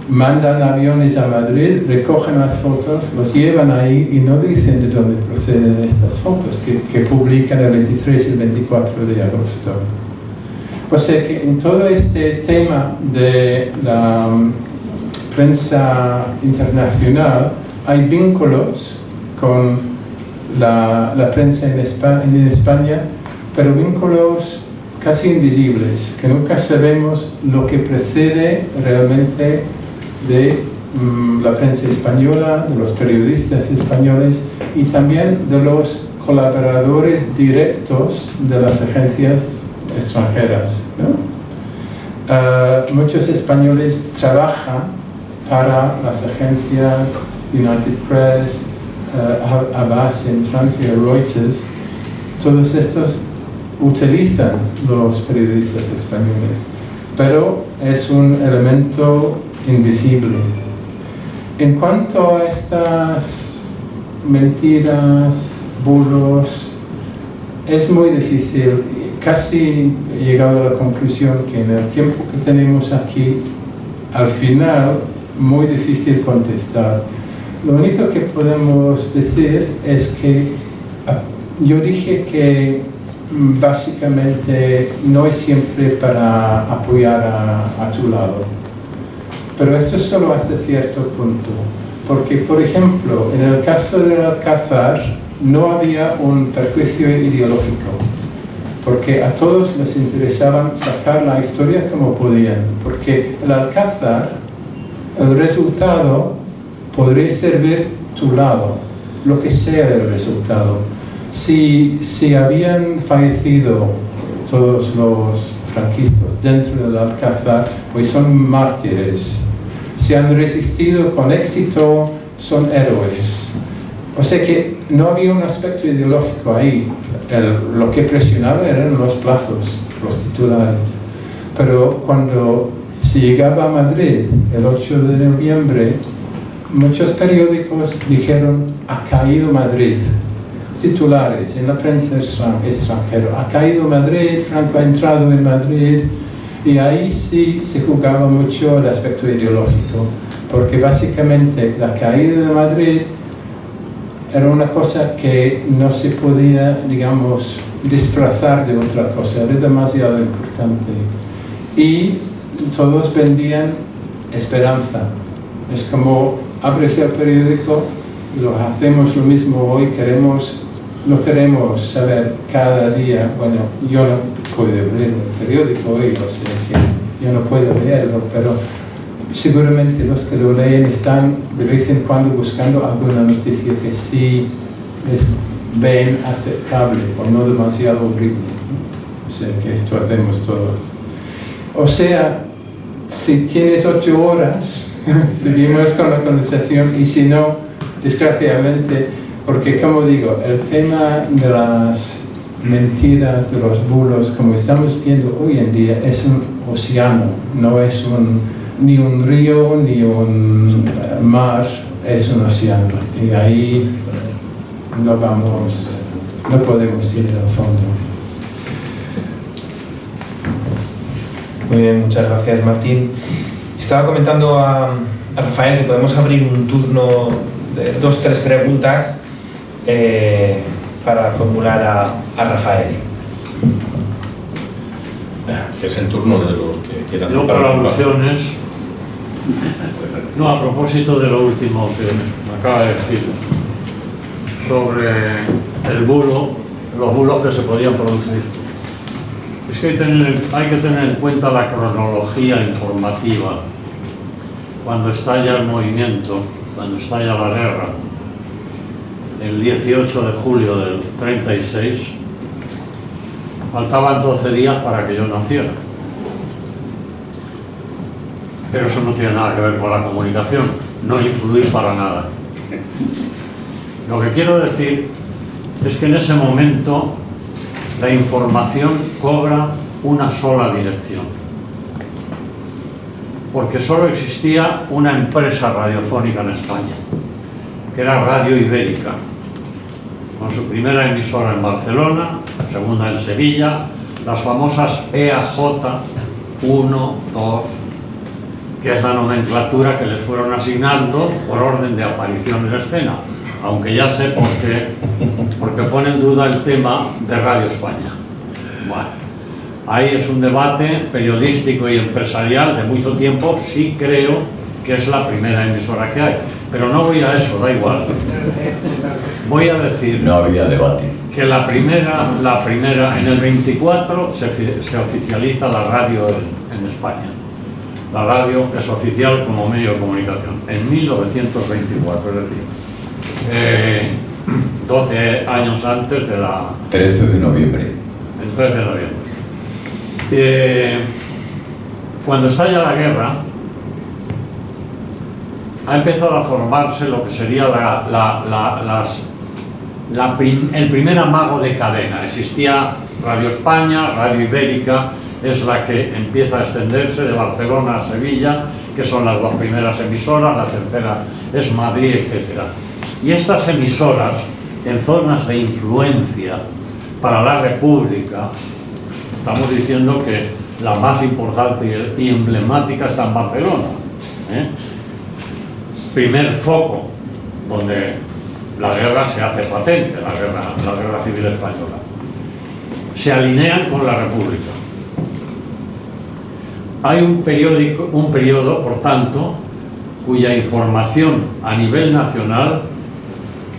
Speaker 7: mandan aviones a Madrid, recogen las fotos, los llevan ahí y no dicen de dónde proceden estas fotos que publican el 23 y el 24 de agosto. O sea que en todo este tema de la prensa internacional hay vínculos con la prensa en España, pero vínculos casi invisibles, que nunca sabemos lo que precede realmente de la prensa española, de los periodistas españoles y también de los colaboradores directos de las agencias extranjeras, ¿no? Muchos españoles trabajan para las agencias United Press, Havas en Francia, Reuters. Todos estos utilizan los periodistas españoles, pero es un elemento invisible. En cuanto a estas mentiras, bulos, es muy difícil. Casi he llegado a la conclusión que en el tiempo que tenemos aquí, al final, muy difícil contestar. Lo único que podemos decir es que yo dije que básicamente no es siempre para apoyar a tu lado, pero esto es solo hasta cierto punto, porque por ejemplo en el caso del Alcázar no había un perjuicio ideológico, porque a todos les interesaba sacar la historia como podían, porque el Alcázar, el resultado podría servir tu lado, lo que sea el resultado. Si habían fallecido todos los franquistas dentro del Alcázar, pues son mártires. Si han resistido con éxito, son héroes. O sea que no había un aspecto ideológico ahí. Lo que presionaba eran los plazos, los titulares. Pero cuando se llegaba a Madrid el 8 de noviembre, muchos periódicos dijeron: ha caído Madrid. Titulares en la prensa extranjera: ha caído Madrid, Franco ha entrado en Madrid. Y ahí sí se jugaba mucho el aspecto ideológico, porque básicamente la caída de Madrid era una cosa que no se podía, digamos, disfrazar de otra cosa, era demasiado importante. Y todos vendían esperanza. Es como abres el periódico y lo hacemos lo mismo hoy, no queremos saber cada día, bueno, yo no puedo leer el periódico hoy, o sea que yo no puedo leerlo, pero seguramente los que lo leen están de vez en cuando buscando alguna noticia que sí les ven aceptable o no demasiado horrible. O sea que esto hacemos todos. O sea, si tienes 8 horas, seguimos con la conversación, y si no, desgraciadamente, porque como digo, el tema de las mentiras, de los bulos, como estamos viendo hoy en día, es un océano, no es ni un río ni un mar, es un océano, y ahí no podemos ir al fondo.
Speaker 1: Muy bien, muchas gracias, Martín. Estaba comentando a Rafael que podemos abrir un turno de 2-3 preguntas para formular a Rafael.
Speaker 2: Es el turno de los que quieran.
Speaker 5: Yo, para alusiones, no, a propósito de lo último que me acaba de decir sobre el bulo, los bulos que se podían producir. Es que hay que tener en cuenta la cronología informativa. Cuando estalla el movimiento, cuando estalla la guerra, el 18 de julio del 36, faltaban 12 días para que yo naciera. Pero eso no tiene nada que ver con la comunicación, no influir para nada. Lo que quiero decir es que en ese momento la información cobra una sola dirección, porque solo existía una empresa radiofónica en España, que era Radio Ibérica, con su primera emisora en Barcelona, segunda en Sevilla, las famosas EAJ 1, 2, que es la nomenclatura que les fueron asignando por orden de aparición en escena, aunque ya sé por qué, porque pone en duda el tema de Radio España. Bueno, ahí es un debate periodístico y empresarial de mucho tiempo. Sí creo que es la primera emisora que hay, pero no voy a eso, da igual. Voy a decir
Speaker 3: No había debate.
Speaker 5: que la primera, en el 24 se oficializa la radio en España. La radio es oficial como medio de comunicación, en 1924, es decir, 12 años antes de la...
Speaker 3: 13 de noviembre.
Speaker 5: El 13 de noviembre. Cuando estalla la guerra, ha empezado a formarse lo que sería el primer amago de cadena. Existía Radio España, Radio Ibérica, es la que empieza a extenderse de Barcelona a Sevilla, que son las dos primeras emisoras, la tercera es Madrid, etc. Y estas emisoras, en zonas de influencia para la República, estamos diciendo que la más importante y emblemática está en Barcelona, primer foco donde la guerra se hace patente, la guerra civil española. Se alinean con la República. Hay un periodo, por tanto, cuya información a nivel nacional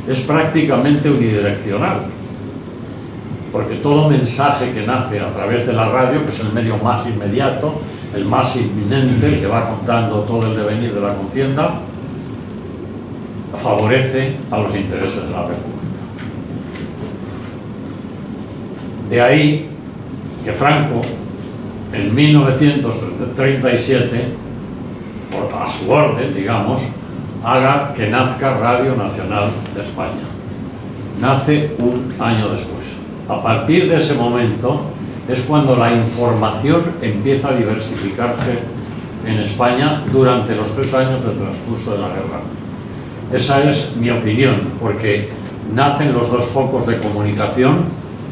Speaker 5: es prácticamente unidireccional, porque todo mensaje que nace a través de la radio, que es el medio más inmediato, el más inminente, el que va contando todo el devenir de la contienda, favorece a los intereses de la República. De ahí que Franco, en 1937, a su orden, digamos, haga que nazca Radio Nacional de España. Nace un año después. A partir de ese momento es cuando la información empieza a diversificarse en España durante los 3 años del transcurso de la guerra. Esa es mi opinión, porque nacen los dos focos de comunicación,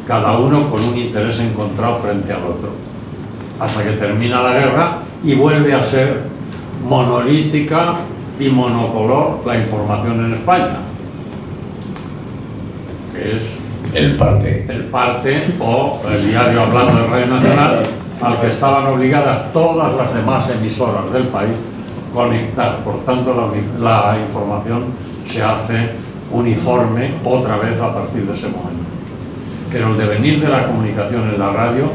Speaker 5: cada uno con un interés encontrado frente al otro, hasta que termina la guerra y vuelve a ser monolítica y monocolor la información en España, que es
Speaker 3: El Parte.
Speaker 5: el Parte o el diario hablando de Radio Nacional, al que estaban obligadas todas las demás emisoras del país conectar. Por tanto, la información se hace uniforme otra vez a partir de ese momento. Pero el devenir de la comunicación en la radio,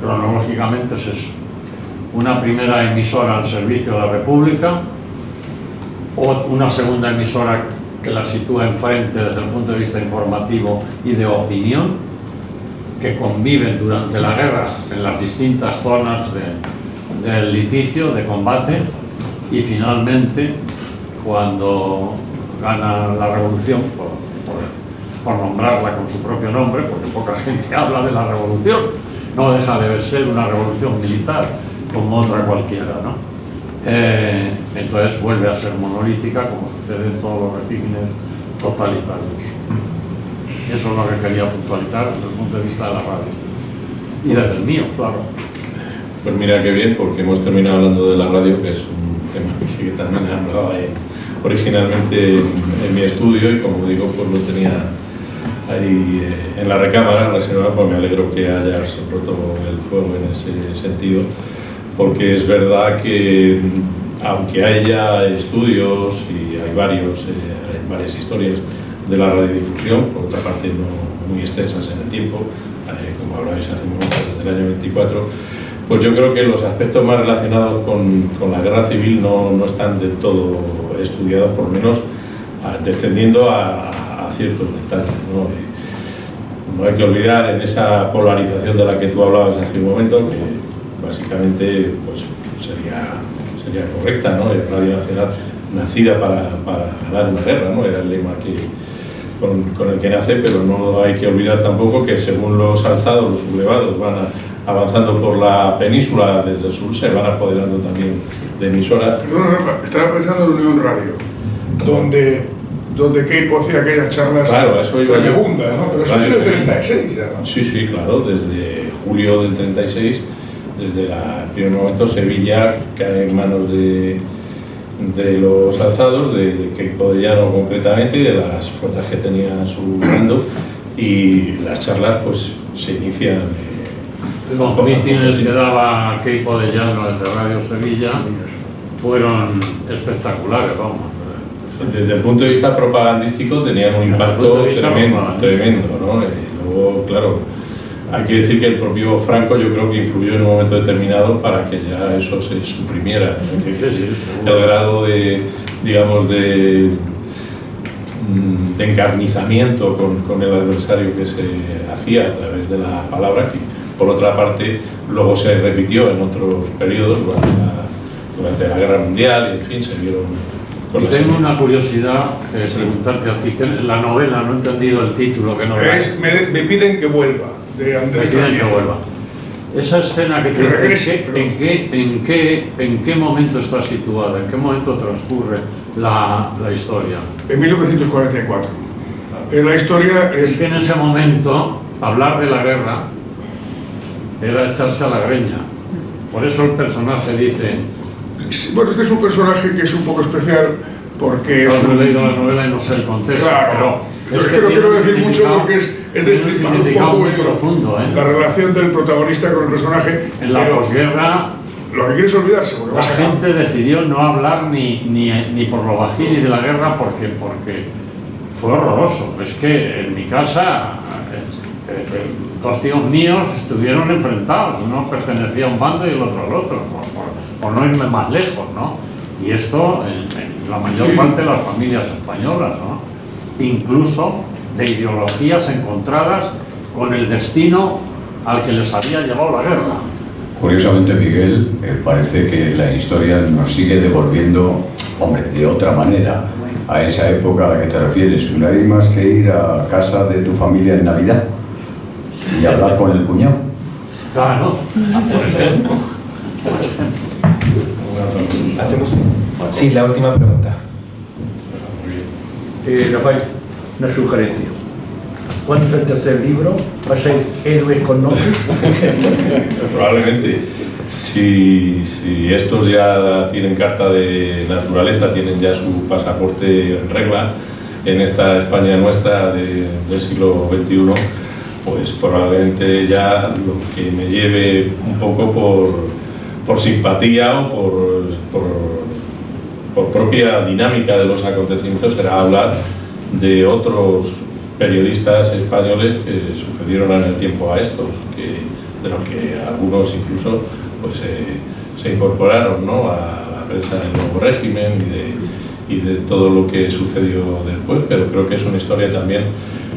Speaker 5: cronológicamente, es eso: una primera emisora al servicio de la República, o una segunda emisora que la sitúa enfrente desde el punto de vista informativo y de opinión, que conviven durante la guerra en las distintas zonas del litigio, de combate, y finalmente, cuando gana la revolución, por nombrarla con su propio nombre, porque poca gente habla de la revolución, no deja de ser una revolución militar como otra cualquiera, ¿no? Entonces vuelve a ser monolítica, como sucede en todos los regímenes totalitarios. Eso es lo que quería puntualizar desde el punto de vista de la radio y desde el mío, claro.
Speaker 2: Pues mira qué bien, porque hemos terminado hablando de la radio, que es un tema que también hablaba originalmente en mi estudio, y como digo, pues lo tenía ahí en la recámara reservada. Pues me alegro que hayas roto el fuego en ese sentido, porque es verdad que aunque haya estudios y hay varias historias de la radiodifusión, por otra parte no muy extensas en el tiempo, como hablabais hace un momento, desde el año 24, pues yo creo que los aspectos más relacionados con la guerra civil no están del todo estudiados, por lo menos descendiendo a ciertos detalles, ¿no? No hay que olvidar en esa polarización de la que tú hablabas hace un momento, que básicamente pues, sería correcta, ¿no? Es Radio Nacional nacida para ganar una guerra, ¿no? Era el lema con el que nace, pero no hay que olvidar tampoco que según los alzados, los sublevados van avanzando por la península desde el sur, se van apoderando también de emisoras.
Speaker 4: Perdona, Rafa, estaba pensando en Unión Radio, donde Keipo hacía aquellas charlas tremebundas, ¿no? Pero eso es del 36 ya, ¿no?
Speaker 2: Sí, sí, claro, desde julio del 36, desde el primer momento Sevilla cae en manos de los alzados, de Keipo de Llano concretamente, y de las fuerzas que tenía a su mando, y las charlas pues se inician.
Speaker 5: Los mítines que daba Keipo de Llano desde Radio Sevilla fueron espectaculares, vamos.
Speaker 2: Desde el punto de vista propagandístico tenían un impacto tremendo, ¿no? Luego, claro, hay que decir que el propio Franco yo creo que influyó en un momento determinado para que ya eso se suprimiera, ¿no? El grado de, digamos, de encarnizamiento con el adversario que se hacía a través de la palabra, que por otra parte luego se repitió en otros periodos durante la Guerra Mundial, y en fin, se vieron.
Speaker 5: Y tengo una curiosidad que preguntarte a ti, que la novela, no he entendido el título, ¿qué novela es?
Speaker 4: Me piden que vuelva, de Andrés
Speaker 5: Me piden que vuelva. Esa escena que
Speaker 4: regrese,
Speaker 5: ¿en qué momento está situada? ¿En qué momento transcurre la historia?
Speaker 4: En 1944. La historia
Speaker 5: es que en ese momento hablar de la guerra era echarse a la greña. Por eso el personaje dice...
Speaker 4: Bueno, este es un personaje que es un poco especial porque
Speaker 5: no he leído la novela y no sé el contexto,
Speaker 4: claro,
Speaker 5: pero
Speaker 4: es que no quiero decir mucho porque es destripar un poco
Speaker 5: muy profundo,
Speaker 4: la relación del protagonista con el personaje.
Speaker 5: En la posguerra,
Speaker 4: lo que quiere es olvidarse, porque
Speaker 5: la gente decidió no hablar ni por lo bajín ni de la guerra porque fue horroroso. Es que en mi casa dos tíos míos estuvieron enfrentados, uno pertenecía a un bando y el otro al otro, por no irme más lejos, ¿no? Y esto en la mayor parte de las familias españolas, ¿no? Incluso de ideologías encontradas con el destino al que les había llevado la guerra.
Speaker 3: Curiosamente, Miguel, parece que la historia nos sigue devolviendo, hombre, de otra manera, a esa época a la que te refieres. No hay más que ir a casa de tu familia en Navidad y hablar con el cuñado.
Speaker 5: Claro, por ejemplo.
Speaker 1: Hacemos. Sí, la última pregunta.
Speaker 8: Rafael, una sugerencia. ¿Cuándo el tercer libro? ¿Va a ser Héroes con Nombre?
Speaker 2: Probablemente. Si estos ya tienen carta de naturaleza, tienen ya su pasaporte en regla en esta España nuestra del siglo XXI, pues probablemente ya lo que me lleve un poco por simpatía o por propia dinámica de los acontecimientos será hablar de otros periodistas españoles que sucedieron en el tiempo a estos, de los que algunos incluso pues, se incorporaron, ¿no?, a la prensa del nuevo régimen y de todo lo que sucedió después, pero creo que es una historia también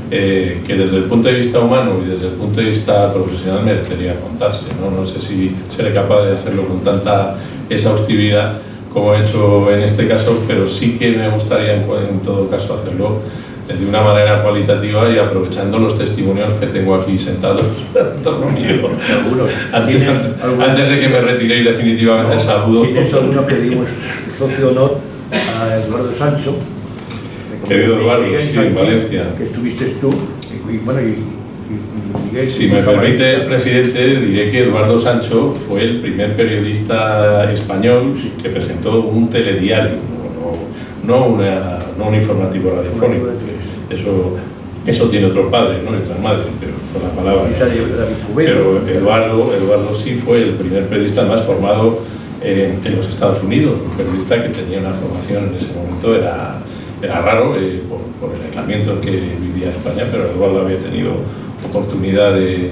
Speaker 2: que desde el punto de vista humano y desde el punto de vista profesional merecería contarse, ¿no? No sé si seré capaz de hacerlo con tanta exhaustividad como he hecho en este caso, pero sí que me gustaría en todo caso hacerlo de una manera cualitativa y aprovechando los testimonios que tengo aquí sentados en torno mío. Antes de que me retire y definitivamente saludo.
Speaker 8: Tienes alguno que dimos socio honor a Eduardo Sancho.
Speaker 2: Querido Eduardo, sí, en Valencia.
Speaker 8: Que estuviste tú, y bueno, y Miguel.
Speaker 2: Si me permite, presidente, diré que Eduardo Sancho fue el primer periodista español que presentó un telediario, no un informativo radiofónico. Eso tiene otro padre, ¿no?, y otras madres, pero fue la palabra. Pero Eduardo sí fue el primer periodista más formado en los Estados Unidos, un periodista que tenía una formación en ese momento, era raro por el aislamiento en que vivía España, pero Eduardo había tenido oportunidad de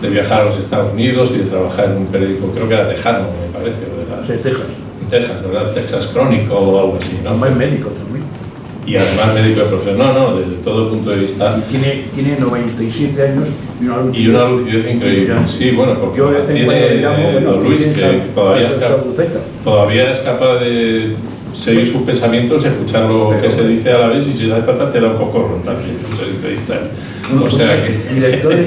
Speaker 2: viajar a los Estados Unidos y de trabajar en un periódico, creo que era tejano, me parece,
Speaker 8: de Texas.
Speaker 2: Texas, ¿verdad? Texas Chronicle o algo así, ¿no?
Speaker 8: Además médico también.
Speaker 2: Y además médico de profesión, no, desde todo el punto de vista.
Speaker 8: Y tiene 97 años
Speaker 2: y una lucidez increíble. Sí, bueno, porque
Speaker 8: yo
Speaker 2: tiene don Luis, que todavía es capaz de seguir sus pensamientos y escuchar lo que se dice a la vez, y si se trata te da un cocorro también, no sé si te distrae. O sea que...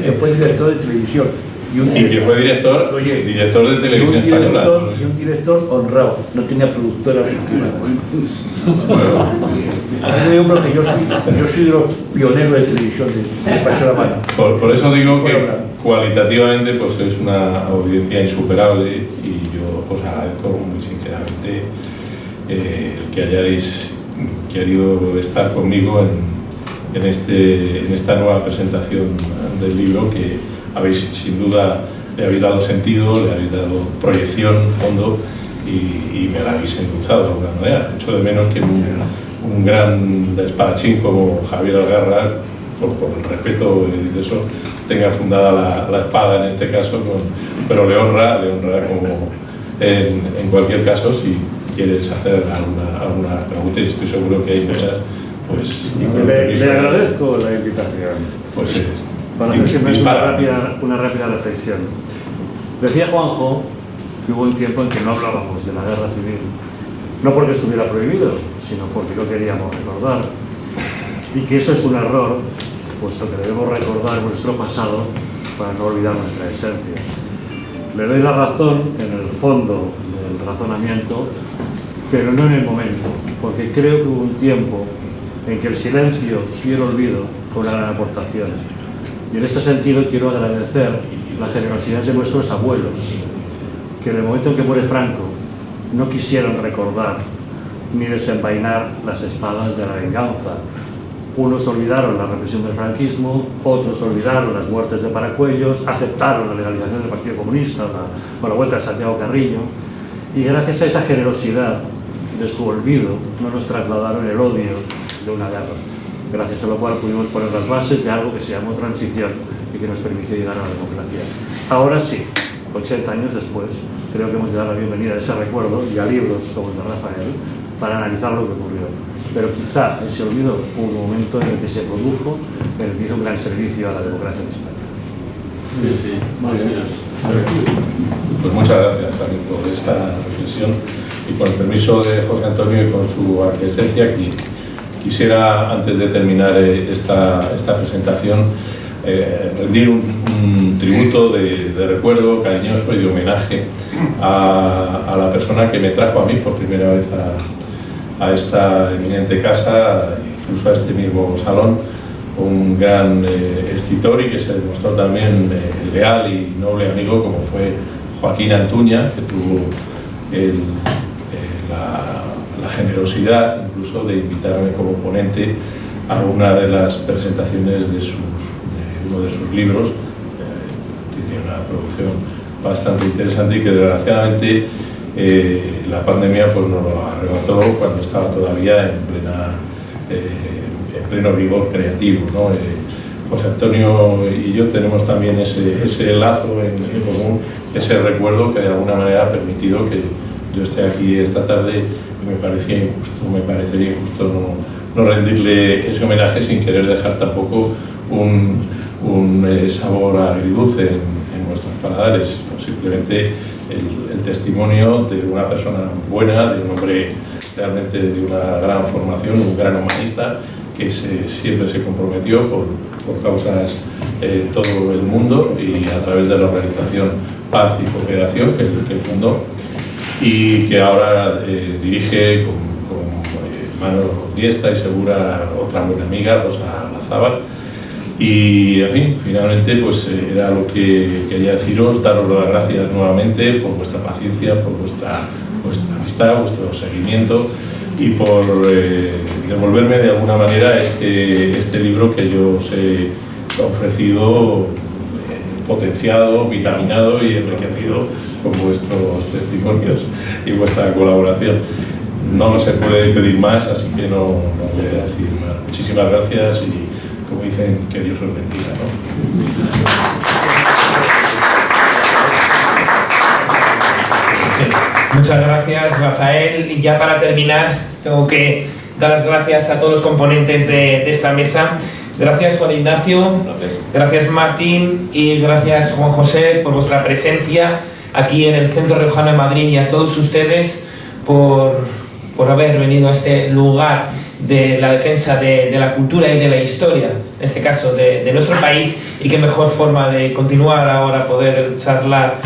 Speaker 8: que fue director de televisión.
Speaker 2: Y que fue director de televisión española.
Speaker 8: Y un director honrado, no tenía productora ejecutiva. Porque yo soy de los pioneros de televisión de española mano.
Speaker 2: Por eso digo que cualitativamente pues sois una audiencia insuperable y yo os agradezco muy sinceramente el que hayáis querido estar conmigo en esta nueva presentación del libro, que habéis sin duda le habéis dado sentido, le habéis dado proyección, fondo y me la habéis endulzado de alguna manera. Echo de menos que un gran espadachín como Javier Algarra, por el respeto de eso, tenga fundada la espada en este caso, pero le honra como en cualquier caso. Si quieres hacer alguna pregunta, y estoy seguro que hay muchas, pues...
Speaker 9: Le agradezco la invitación.
Speaker 2: Pues
Speaker 9: para hacer siempre una rápida reflexión. Decía Juanjo que hubo un tiempo en que no hablábamos de la guerra civil, no porque estuviera prohibido, sino porque no queríamos recordar, y que eso es un error, puesto que debemos recordar nuestro pasado para no olvidar nuestra esencia. Le doy la razón en el fondo del razonamiento, pero no en el momento, porque creo que hubo un tiempo en que el silencio y el olvido fue una gran aportación. Y en este sentido quiero agradecer la generosidad de nuestros abuelos, que en el momento en que muere Franco no quisieron recordar ni desenvainar las espadas de la venganza. Unos olvidaron la represión del franquismo, otros olvidaron las muertes de Paracuellos, aceptaron la legalización del Partido Comunista con la vuelta de Santiago Carrillo, y gracias a esa generosidad de su olvido no nos trasladaron el odio de una guerra, gracias a lo cual pudimos poner las bases de algo que se llamó transición y que nos permitió llegar a la democracia. Ahora sí, 80 años después, creo que hemos de dar la bienvenida a ese recuerdo y a libros como el de Rafael para analizar lo que ocurrió. Pero quizá ese olvido fue un momento en el que se produjo, en el que hizo un gran servicio a la democracia en España.
Speaker 5: Sí,
Speaker 2: pues muchas gracias, Javier, por esta reflexión, y con el permiso de José Antonio y con su aquiescencia, quisiera, antes de terminar esta presentación, rendir un tributo de recuerdo cariñoso y de homenaje a la persona que me trajo a mí por primera vez a esta eminente casa, incluso a este mismo salón, un gran escritor y que se demostró también leal y noble amigo, como fue Joaquín Antuña, que tuvo la generosidad incluso de invitarme como ponente a una de las presentaciones de uno de sus libros. Tiene una producción bastante interesante y que desgraciadamente la pandemia pues nos lo arrebató cuando estaba todavía en pleno vigor creativo, ¿no? José Antonio y yo tenemos también ese lazo en común, ese recuerdo que de alguna manera ha permitido que yo esté aquí esta tarde, y me parecería injusto no rendirle ese homenaje sin querer dejar tampoco un sabor agridulce en nuestros paladares, ¿no? Simplemente el testimonio de una persona buena, de un hombre realmente de una gran formación, un gran humanista que siempre se comprometió por causas en todo el mundo y a través de la organización Paz y Cooperación que él fundó y que ahora dirige con mano diestra y segura otra buena amiga, Rosa Lazábal. Y, en fin, finalmente pues era lo que quería deciros, daros las gracias nuevamente por vuestra paciencia, por vuestra amistad, vuestro seguimiento y por devolverme de alguna manera este libro que yo os he ofrecido, potenciado, vitaminado y enriquecido con vuestros testimonios y vuestra colaboración. No se puede pedir más, así que no voy a decir más. Muchísimas gracias y, como dicen, que Dios os bendiga, ¿no?
Speaker 1: Sí. Muchas gracias, Rafael. Y ya para terminar, tengo que dar las gracias a todos los componentes de esta mesa. Gracias, Juan Ignacio. Gracias, Martín. Y gracias, Juan José, por vuestra presencia aquí en el Centro Riojano de Madrid, y a todos ustedes por haber venido a este lugar de la defensa de la cultura y de la historia, en este caso de nuestro país, y qué mejor forma de continuar ahora, poder charlar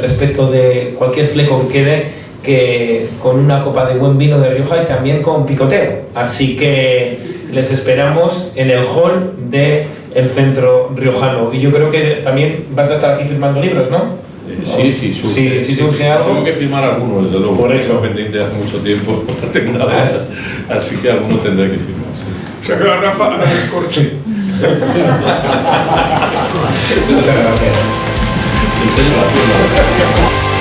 Speaker 1: respecto de cualquier fleco que quede, que con una copa de buen vino de Rioja y también con picoteo. Así que les esperamos en el hall del Centro Riojano. Y yo creo que también vas a estar aquí firmando libros, ¿no?
Speaker 2: Sí, surge.
Speaker 1: Sí, surge algo.
Speaker 2: Tengo que firmar algunos, desde luego.
Speaker 1: Por eso.
Speaker 2: Pendiente hace mucho tiempo, no tengo nada. Así que alguno tendré que firmar. Sí.
Speaker 4: O sea que la Rafa la descorche.
Speaker 1: Muchas gracias.
Speaker 2: Enseño la firma.